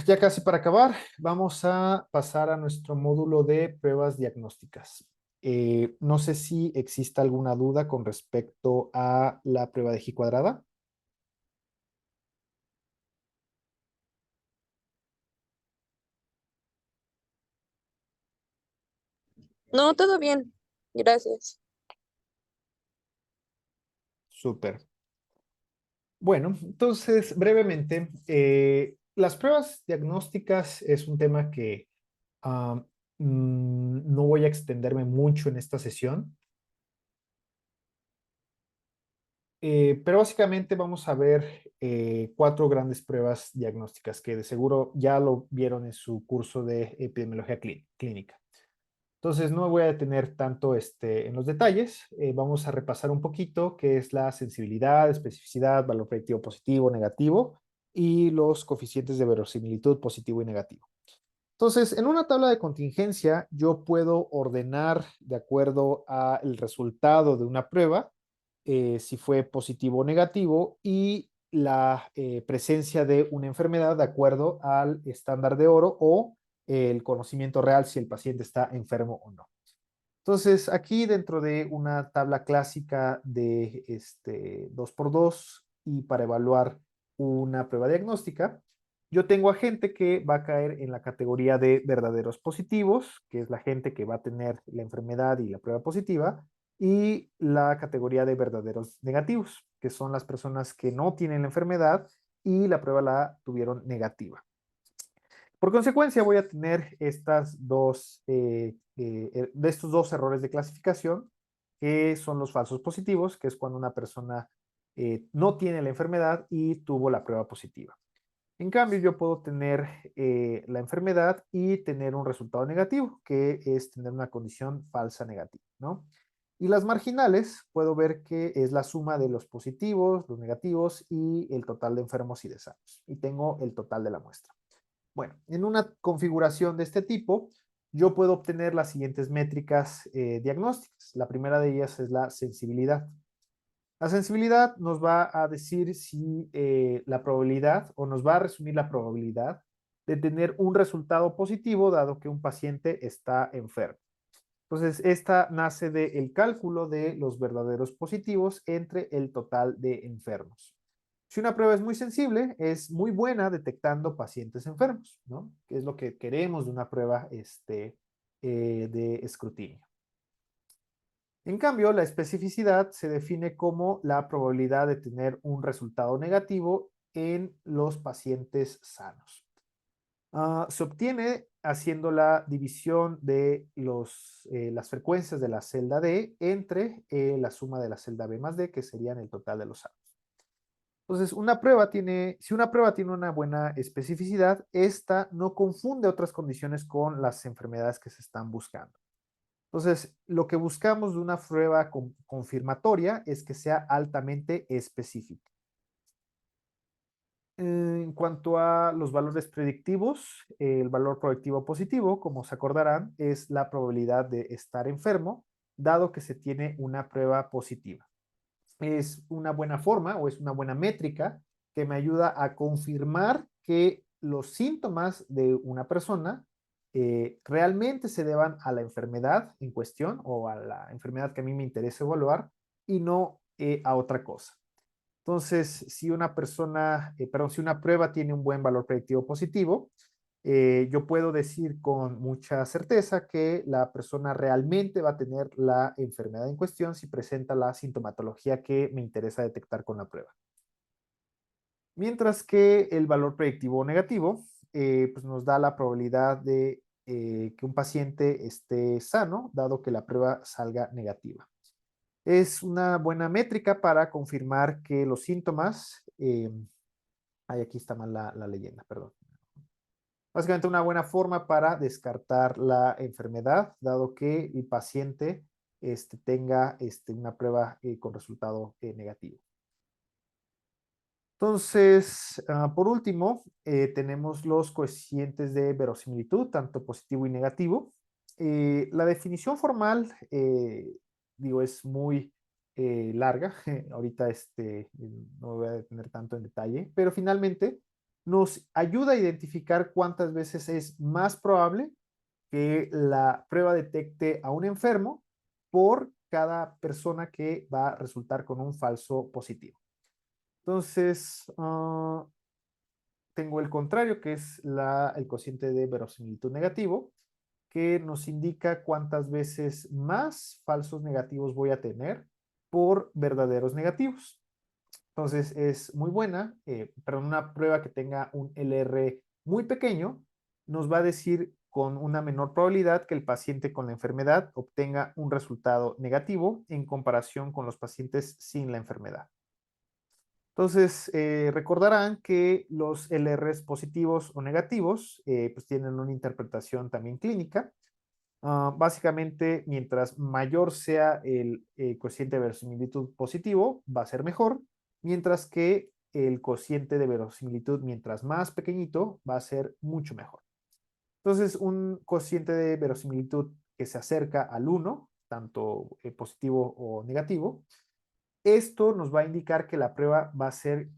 A: Ya casi para acabar, vamos a pasar a nuestro módulo de pruebas diagnósticas. No sé si existe alguna duda con respecto a la prueba de G cuadrada.
E: No, todo bien. Gracias.
A: Súper. Bueno, entonces, brevemente, las pruebas diagnósticas es un tema que no voy a extenderme mucho en esta sesión. Pero básicamente vamos a ver 4 grandes pruebas diagnósticas que de seguro ya lo vieron en su curso de epidemiología clínica. Entonces no me voy a detener tanto en los detalles. Vamos a repasar un poquito qué es la sensibilidad, especificidad, valor predictivo positivo, negativo y los coeficientes de verosimilitud positivo y negativo. Entonces, en una tabla de contingencia yo puedo ordenar de acuerdo al resultado de una prueba si fue positivo o negativo y la presencia de una enfermedad de acuerdo al estándar de oro o el conocimiento real si el paciente está enfermo o no. Entonces, aquí dentro de una tabla clásica de 2x2 y para evaluar una prueba diagnóstica, yo tengo a gente que va a caer en la categoría de verdaderos positivos, que es la gente que va a tener la enfermedad y la prueba positiva, y la categoría de verdaderos negativos, que son las personas que no tienen la enfermedad y la prueba la tuvieron negativa. Por consecuencia, voy a tener de estos 2 errores de clasificación, que son los falsos positivos, que es cuando una persona no tiene la enfermedad y tuvo la prueba positiva. En cambio, yo puedo tener la enfermedad y tener un resultado negativo, que es tener una condición falsa negativa, ¿no? Y las marginales, puedo ver que es la suma de los positivos, los negativos y el total de enfermos y de sanos. Y tengo el total de la muestra. Bueno, en una configuración de este tipo, yo puedo obtener las siguientes métricas diagnósticas. La primera de ellas es la sensibilidad. La sensibilidad nos va a decir si la probabilidad o nos va a resumir la probabilidad de tener un resultado positivo dado que un paciente está enfermo. Entonces, esta nace del cálculo de los verdaderos positivos entre el total de enfermos. Si una prueba es muy sensible, es muy buena detectando pacientes enfermos, ¿no? Que es lo que queremos de una prueba de escrutinio. En cambio, la especificidad se define como la probabilidad de tener un resultado negativo en los pacientes sanos. Se obtiene haciendo la división de las frecuencias de la celda D entre la suma de la celda B más D, que serían el total de los sanos. Entonces, si una prueba tiene una buena especificidad, esta no confunde otras condiciones con las enfermedades que se están buscando. Entonces, lo que buscamos de una prueba confirmatoria es que sea altamente específica. En cuanto a los valores predictivos, el valor predictivo positivo, como se acordarán, es la probabilidad de estar enfermo, dado que se tiene una prueba positiva. Es una buena forma o es una buena métrica que me ayuda a confirmar que los síntomas de una persona realmente se deban a la enfermedad en cuestión o a la enfermedad que a mí me interesa evaluar y no a otra cosa. Entonces, si una si una prueba tiene un buen valor predictivo positivo, yo puedo decir con mucha certeza que la persona realmente va a tener la enfermedad en cuestión si presenta la sintomatología que me interesa detectar con la prueba. Mientras que el valor predictivo negativo, pues nos da la probabilidad de que un paciente esté sano, dado que la prueba salga negativa. Es una buena métrica para confirmar que los síntomas, aquí está mal la leyenda, perdón. Básicamente una buena forma para descartar la enfermedad, dado que el paciente tenga una prueba con resultado negativo. Entonces, por último, tenemos los coeficientes de verosimilitud, tanto positivo y negativo. La definición formal, digo, es muy larga. Ahorita no me voy a detener tanto en detalle, pero finalmente nos ayuda a identificar cuántas veces es más probable que la prueba detecte a un enfermo por cada persona que va a resultar con un falso positivo. Entonces, tengo el contrario, que es el cociente de verosimilitud negativo, que nos indica cuántas veces más falsos negativos voy a tener por verdaderos negativos. Entonces, es muy buena, pero una prueba que tenga un LR muy pequeño nos va a decir con una menor probabilidad que el paciente con la enfermedad obtenga un resultado negativo en comparación con los pacientes sin la enfermedad. Entonces, recordarán que los LRs positivos o negativos pues tienen una interpretación también clínica. Básicamente, mientras mayor sea el cociente de verosimilitud positivo, va a ser mejor, mientras que el cociente de verosimilitud, mientras más pequeñito, va a ser mucho mejor. Entonces, un cociente de verosimilitud que se acerca al 1, tanto positivo o negativo, esto nos va a indicar que la prueba va a ser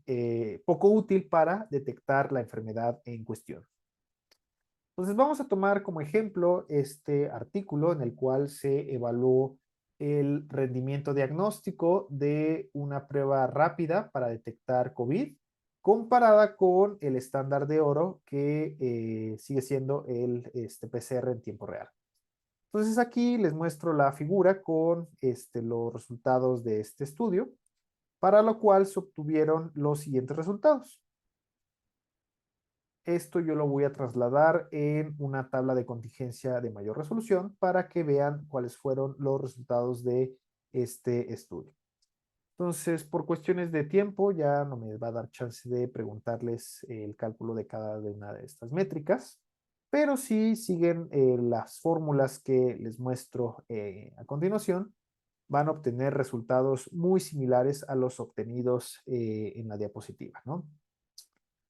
A: poco útil para detectar la enfermedad en cuestión. Entonces vamos a tomar como ejemplo este artículo en el cual se evaluó el rendimiento diagnóstico de una prueba rápida para detectar COVID comparada con el estándar de oro que sigue siendo el PCR en tiempo real. Entonces aquí les muestro la figura con los resultados de este estudio, para lo cual se obtuvieron los siguientes resultados. Esto yo lo voy a trasladar en una tabla de contingencia de mayor resolución para que vean cuáles fueron los resultados de este estudio. Entonces, por cuestiones de tiempo, ya no me va a dar chance de preguntarles el cálculo de cada una de estas métricas, pero si siguen las fórmulas que les muestro a continuación, van a obtener resultados muy similares a los obtenidos en la diapositiva, ¿no?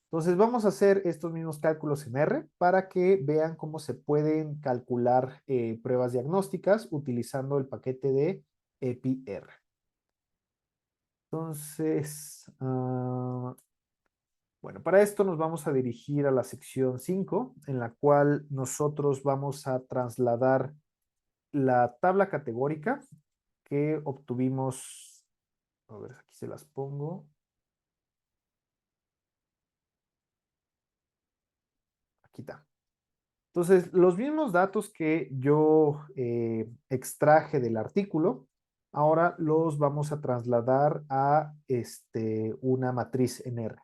A: Entonces vamos a hacer estos mismos cálculos en R para que vean cómo se pueden calcular pruebas diagnósticas utilizando el paquete de EPI-R. Entonces, bueno, para esto nos vamos a dirigir a la sección 5, en la cual nosotros vamos a trasladar la tabla categórica que obtuvimos. A ver, aquí se las pongo. Aquí está. Entonces, los mismos datos que yo extraje del artículo, ahora los vamos a trasladar a una matriz en R.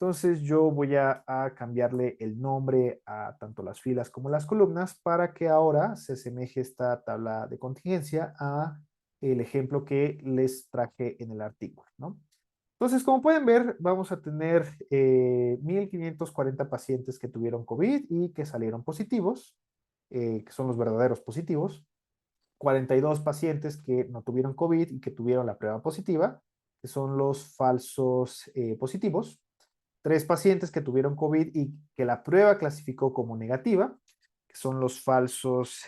A: Entonces yo voy a cambiarle el nombre a tanto las filas como las columnas para que ahora se asemeje esta tabla de contingencia a el ejemplo que les traje en el artículo, ¿no? Entonces, como pueden ver, vamos a tener 1,540 pacientes que tuvieron COVID y que salieron positivos, que son los verdaderos positivos. 42 pacientes que no tuvieron COVID y que tuvieron la prueba positiva, que son los falsos positivos. 3 pacientes que tuvieron COVID y que la prueba clasificó como negativa, que son los falsos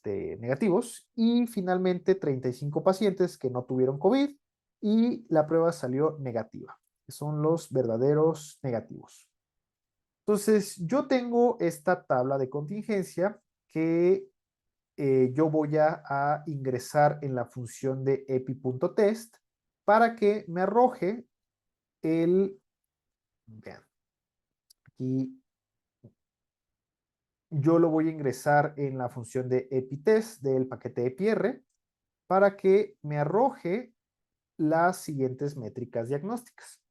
A: negativos. Y finalmente 35 pacientes que no tuvieron COVID y la prueba salió negativa, que son los verdaderos negativos. Entonces, yo tengo esta tabla de contingencia que yo voy a ingresar en la función de epi.test para que me arroje vean, aquí yo lo voy a ingresar en la función de epitest del paquete epir para que me arroje las siguientes métricas diagnósticas.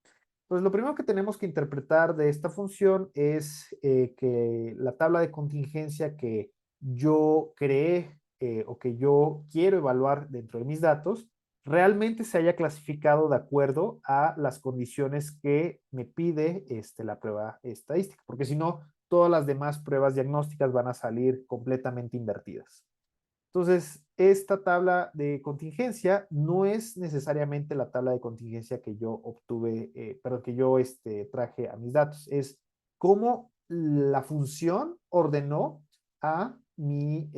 A: Pues lo primero que tenemos que interpretar de esta función es que la tabla de contingencia que yo creé o que yo quiero evaluar dentro de mis datos realmente se haya clasificado de acuerdo a las condiciones que me pide la prueba estadística, porque si no, todas las demás pruebas diagnósticas van a salir completamente invertidas. Entonces, esta tabla de contingencia no es necesariamente la tabla de contingencia que yo obtuve, perdón, que yo traje a mis datos. Es cómo la función ordenó a mi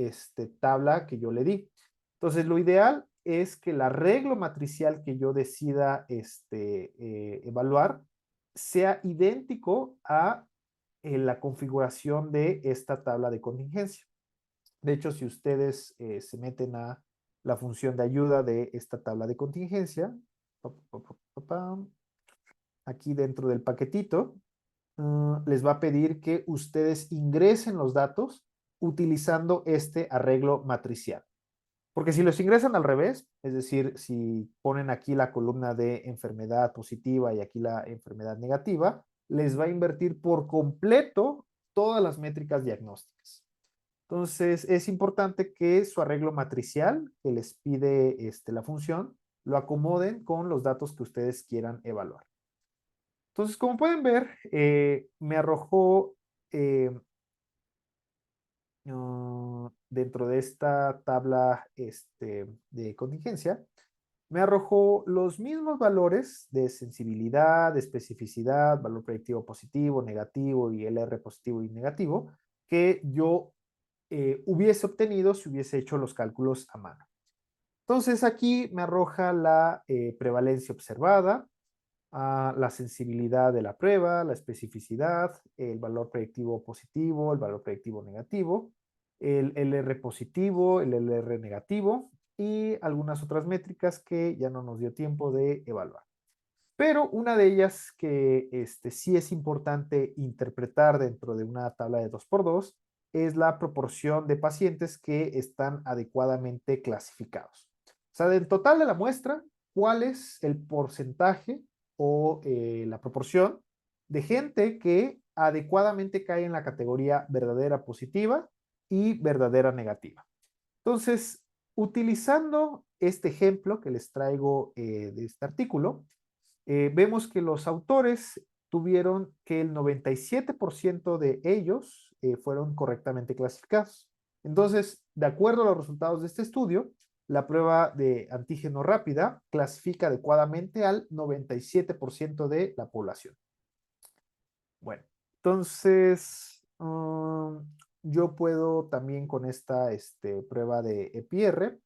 A: tabla que yo le di. Entonces, lo ideal es que el arreglo matricial que yo decida evaluar sea idéntico a la configuración de esta tabla de contingencia. De hecho, si ustedes se meten a la función de ayuda de esta tabla de contingencia, aquí dentro del paquetito, les va a pedir que ustedes ingresen los datos utilizando este arreglo matricial. Porque si los ingresan al revés, es decir, si ponen aquí la columna de enfermedad positiva y aquí la enfermedad negativa, les va a invertir por completo todas las métricas diagnósticas. Entonces, es importante que su arreglo matricial que les pide la función lo acomoden con los datos que ustedes quieran evaluar. Entonces, como pueden ver, me arrojó dentro de esta tabla de contingencia, me arrojó los mismos valores de sensibilidad, de especificidad, valor predictivo positivo, negativo y LR positivo y negativo que yo hubiese obtenido si hubiese hecho los cálculos a mano. Entonces aquí me arroja la prevalencia observada, la sensibilidad de la prueba, la especificidad, el valor predictivo positivo, el valor predictivo negativo, el LR positivo, el LR negativo y algunas otras métricas que ya no nos dio tiempo de evaluar. Pero una de ellas que sí es importante interpretar dentro de una tabla de 2x2 es la proporción de pacientes que están adecuadamente clasificados. O sea, del total de la muestra, ¿cuál es el porcentaje o la proporción de gente que adecuadamente cae en la categoría verdadera positiva y verdadera negativa? Entonces, utilizando este ejemplo que les traigo de este artículo, vemos que los autores tuvieron que el 97% de ellos fueron correctamente clasificados. Entonces, de acuerdo a los resultados de este estudio, la prueba de antígeno rápida clasifica adecuadamente al 97% de la población. Bueno, entonces yo puedo también con esta prueba de EPR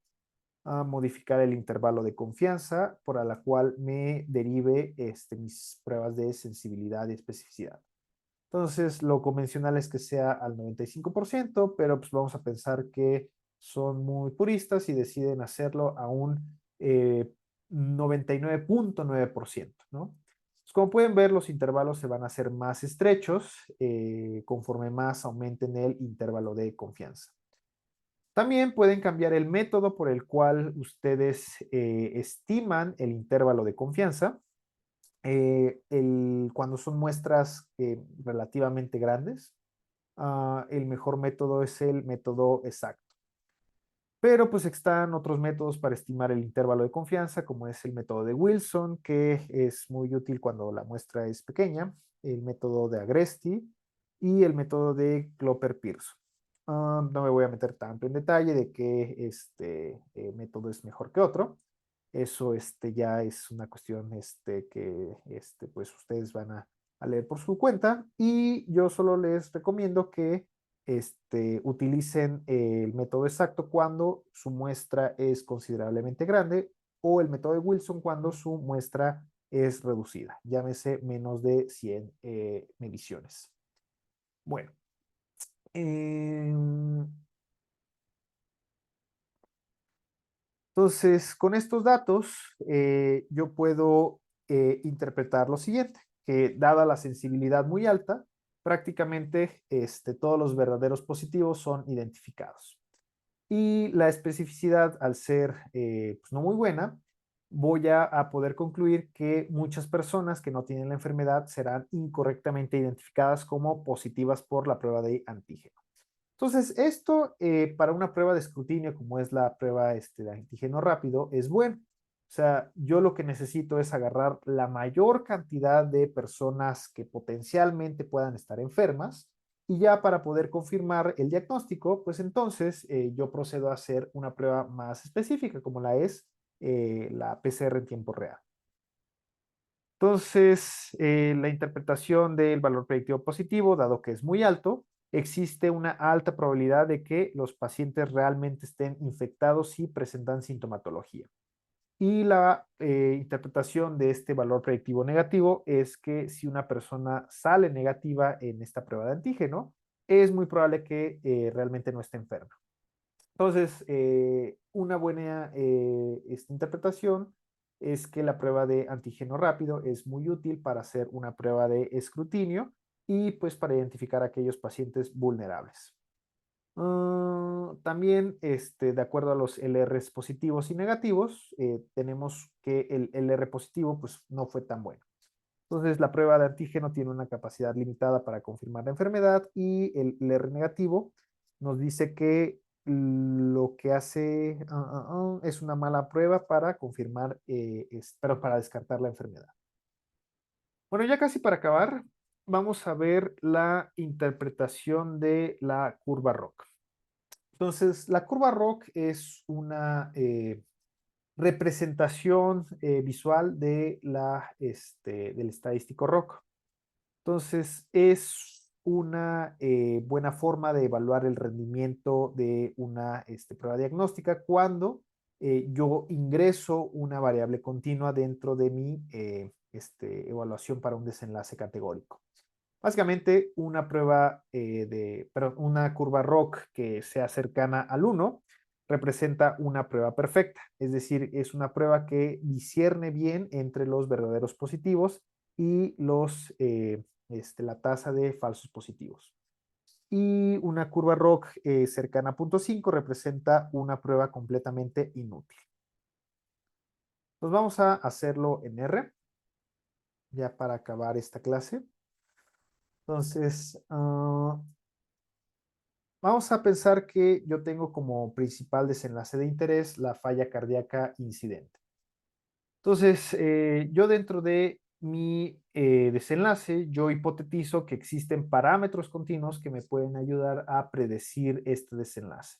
A: a modificar el intervalo de confianza por la cual me derive mis pruebas de sensibilidad y especificidad. Entonces, lo convencional es que sea al 95%, pero pues vamos a pensar que son muy puristas y deciden hacerlo a un 99.9%, ¿no? Pues como pueden ver, los intervalos se van a hacer más estrechos conforme más aumenten el intervalo de confianza. También pueden cambiar el método por el cual ustedes estiman el intervalo de confianza. Cuando son muestras relativamente grandes, el mejor método es el método exacto. Pero pues están otros métodos para estimar el intervalo de confianza, como es el método de Wilson, que es muy útil cuando la muestra es pequeña, el método de Agresti y el método de Cloper-Pearson. No me voy a meter tanto en detalle de qué método es mejor que otro. Eso ya es una cuestión que pues ustedes van a leer por su cuenta, y yo solo les recomiendo que utilicen el método exacto cuando su muestra es considerablemente grande, o el método de Wilson cuando su muestra es reducida, llámese menos de 100 mediciones. Bueno, entonces con estos datos yo puedo interpretar lo siguiente, que dada la sensibilidad muy alta, prácticamente todos los verdaderos positivos son identificados. Y la especificidad, al ser pues no muy buena, voy a poder concluir que muchas personas que no tienen la enfermedad serán incorrectamente identificadas como positivas por la prueba de antígeno. Entonces, esto para una prueba de escrutinio, como es la prueba de antígeno rápido, es bueno. O sea, yo lo que necesito es agarrar la mayor cantidad de personas que potencialmente puedan estar enfermas, y ya para poder confirmar el diagnóstico, pues entonces yo procedo a hacer una prueba más específica, como la es la PCR en tiempo real. Entonces, la interpretación del valor predictivo positivo, dado que es muy alto, existe una alta probabilidad de que los pacientes realmente estén infectados y presentan sintomatología. Y la interpretación de este valor predictivo negativo es que si una persona sale negativa en esta prueba de antígeno, es muy probable que realmente no esté enferma. Entonces, una buena interpretación es que la prueba de antígeno rápido es muy útil para hacer una prueba de escrutinio y pues para identificar a aquellos pacientes vulnerables. También, de acuerdo a los LRs positivos y negativos, tenemos que el LR positivo pues no fue tan bueno. Entonces, la prueba de antígeno tiene una capacidad limitada para confirmar la enfermedad, y el LR negativo nos dice que lo que hace es una mala prueba para confirmar, pero para descartar la enfermedad. Bueno, ya casi para acabar, vamos a ver la interpretación de la curva ROC. Entonces, la curva ROC es una representación visual de del estadístico ROC. Entonces, es una buena forma de evaluar el rendimiento de una prueba diagnóstica cuando yo ingreso una variable continua dentro de mi evaluación para un desenlace categórico. Básicamente, una prueba una curva ROC que sea cercana al 1 representa una prueba perfecta, es decir, es una prueba que discierne bien entre los verdaderos positivos y la tasa de falsos positivos. Y una curva ROC cercana a 0.5 representa una prueba completamente inútil. Pues vamos a hacerlo en R, ya para acabar esta clase. Entonces, vamos a pensar que yo tengo como principal desenlace de interés la falla cardíaca incidente. Entonces, yo dentro de mi desenlace, yo hipotetizo que existen parámetros continuos que me pueden ayudar a predecir este desenlace.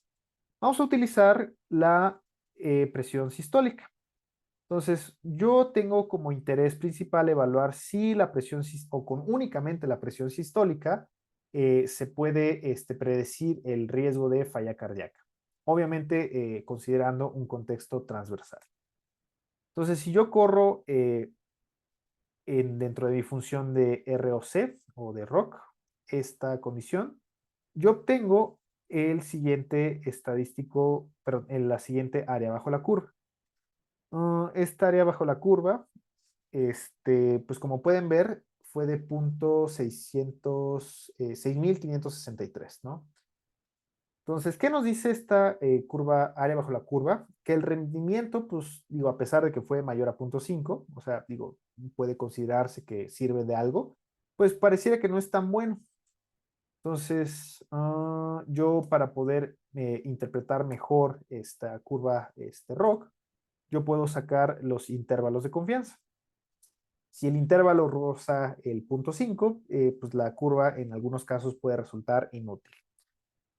A: Vamos a utilizar la presión sistólica. Entonces, yo tengo como interés principal evaluar si la presión, o con únicamente la presión sistólica, se puede predecir el riesgo de falla cardíaca. Obviamente, considerando un contexto transversal. Entonces, si yo corro dentro de mi función de ROC o de ROC, esta condición, yo obtengo el siguiente estadístico, perdón, en la siguiente área bajo la curva. Esta área bajo la curva, pues como pueden ver, fue de 6.563, ¿no? Entonces, ¿qué nos dice esta curva, área bajo la curva? Que el rendimiento, pues, digo, a pesar de que fue mayor a 0.5, o sea, digo, puede considerarse que sirve de algo, pues pareciera que no es tan bueno. Entonces, yo para poder interpretar mejor esta curva ROC, yo puedo sacar los intervalos de confianza. Si el intervalo roza el 0.5, pues la curva en algunos casos puede resultar inútil.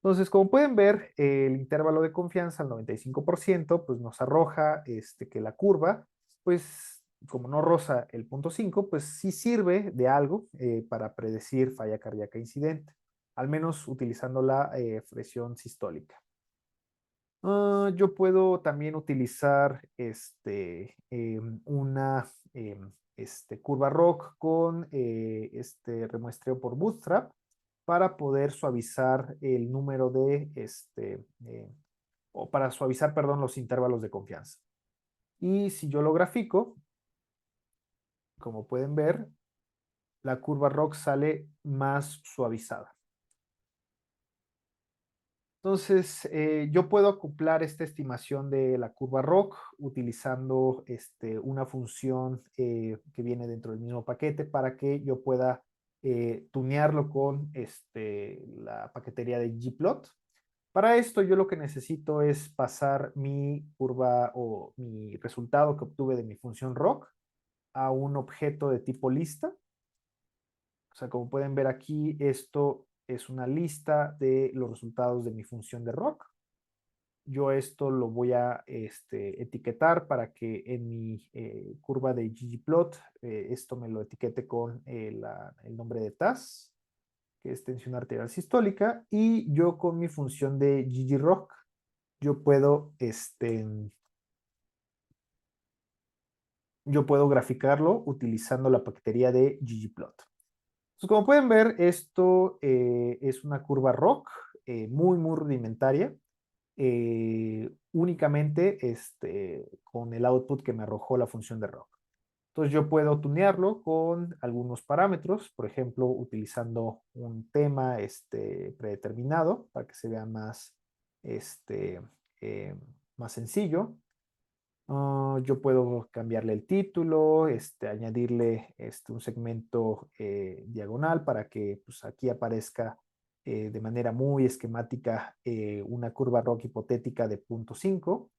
A: Entonces, como pueden ver, el intervalo de confianza al 95%, pues nos arroja que la curva, pues como no roza el 0.5, pues sí sirve de algo para predecir falla cardíaca incidente, al menos utilizando la presión sistólica. Yo puedo también utilizar una curva ROC con remuestreo por bootstrap para poder suavizar el número de, o para suavizar, perdón, los intervalos de confianza. Y si yo lo grafico, como pueden ver, la curva ROC sale más suavizada. Entonces, yo puedo acoplar esta estimación de la curva ROC utilizando una función que viene dentro del mismo paquete para que yo pueda tunearlo con la paquetería de ggplot. Para esto yo lo que necesito es pasar mi curva o mi resultado que obtuve de mi función ROC a un objeto de tipo lista. O sea, como pueden ver aquí, esto es una lista de los resultados de mi función de ROC. Yo esto lo voy a etiquetar para que en mi curva de ggplot esto me lo etiquete con el nombre de TAS, que es tensión arterial sistólica, y yo con mi función de ggroc yo puedo graficarlo utilizando la paquetería de ggplot. Entonces, como pueden ver, esto es una curva ROC muy, muy rudimentaria, únicamente con el output que me arrojó la función de ROC. Entonces, yo puedo tunearlo con algunos parámetros, por ejemplo, utilizando un tema predeterminado para que se vea más, más sencillo. Yo puedo cambiarle el título, añadirle un segmento diagonal para que pues, aquí aparezca de manera muy esquemática una curva ROC hipotética de 0.5.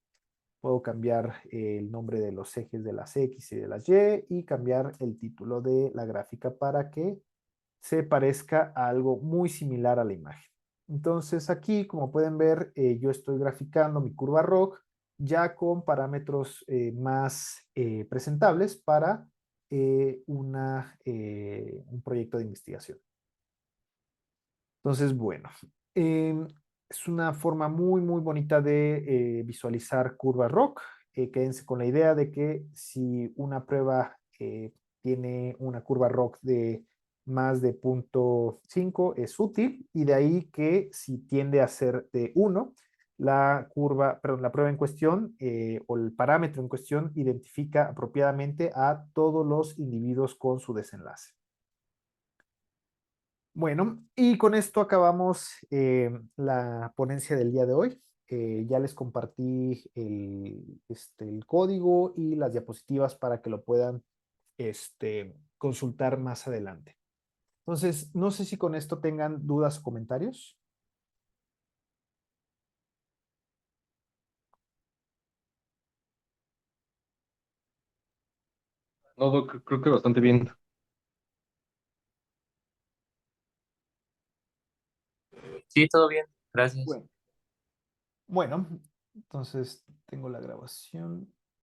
A: Puedo cambiar el nombre de los ejes de las X y de las Y y cambiar el título de la gráfica para que se parezca a algo muy similar a la imagen. Entonces aquí, como pueden ver, yo estoy graficando mi curva ROC ya con parámetros más presentables para un proyecto de investigación. Entonces, bueno, es una forma muy, muy bonita de visualizar curva ROC. Quédense con la idea de que si una prueba tiene una curva ROC de más de 0.5 es útil, y de ahí que si tiende a ser de 1, la prueba en cuestión o el parámetro en cuestión identifica apropiadamente a todos los individuos con su desenlace. Bueno, y con esto acabamos la ponencia del día de hoy. Ya les compartí el código y las diapositivas para que lo puedan consultar más adelante. Entonces, no sé si con esto tengan dudas o comentarios.
G: No, Doc, creo que bastante bien.
I: Sí, todo bien, gracias.
A: Bueno, entonces tengo la grabación.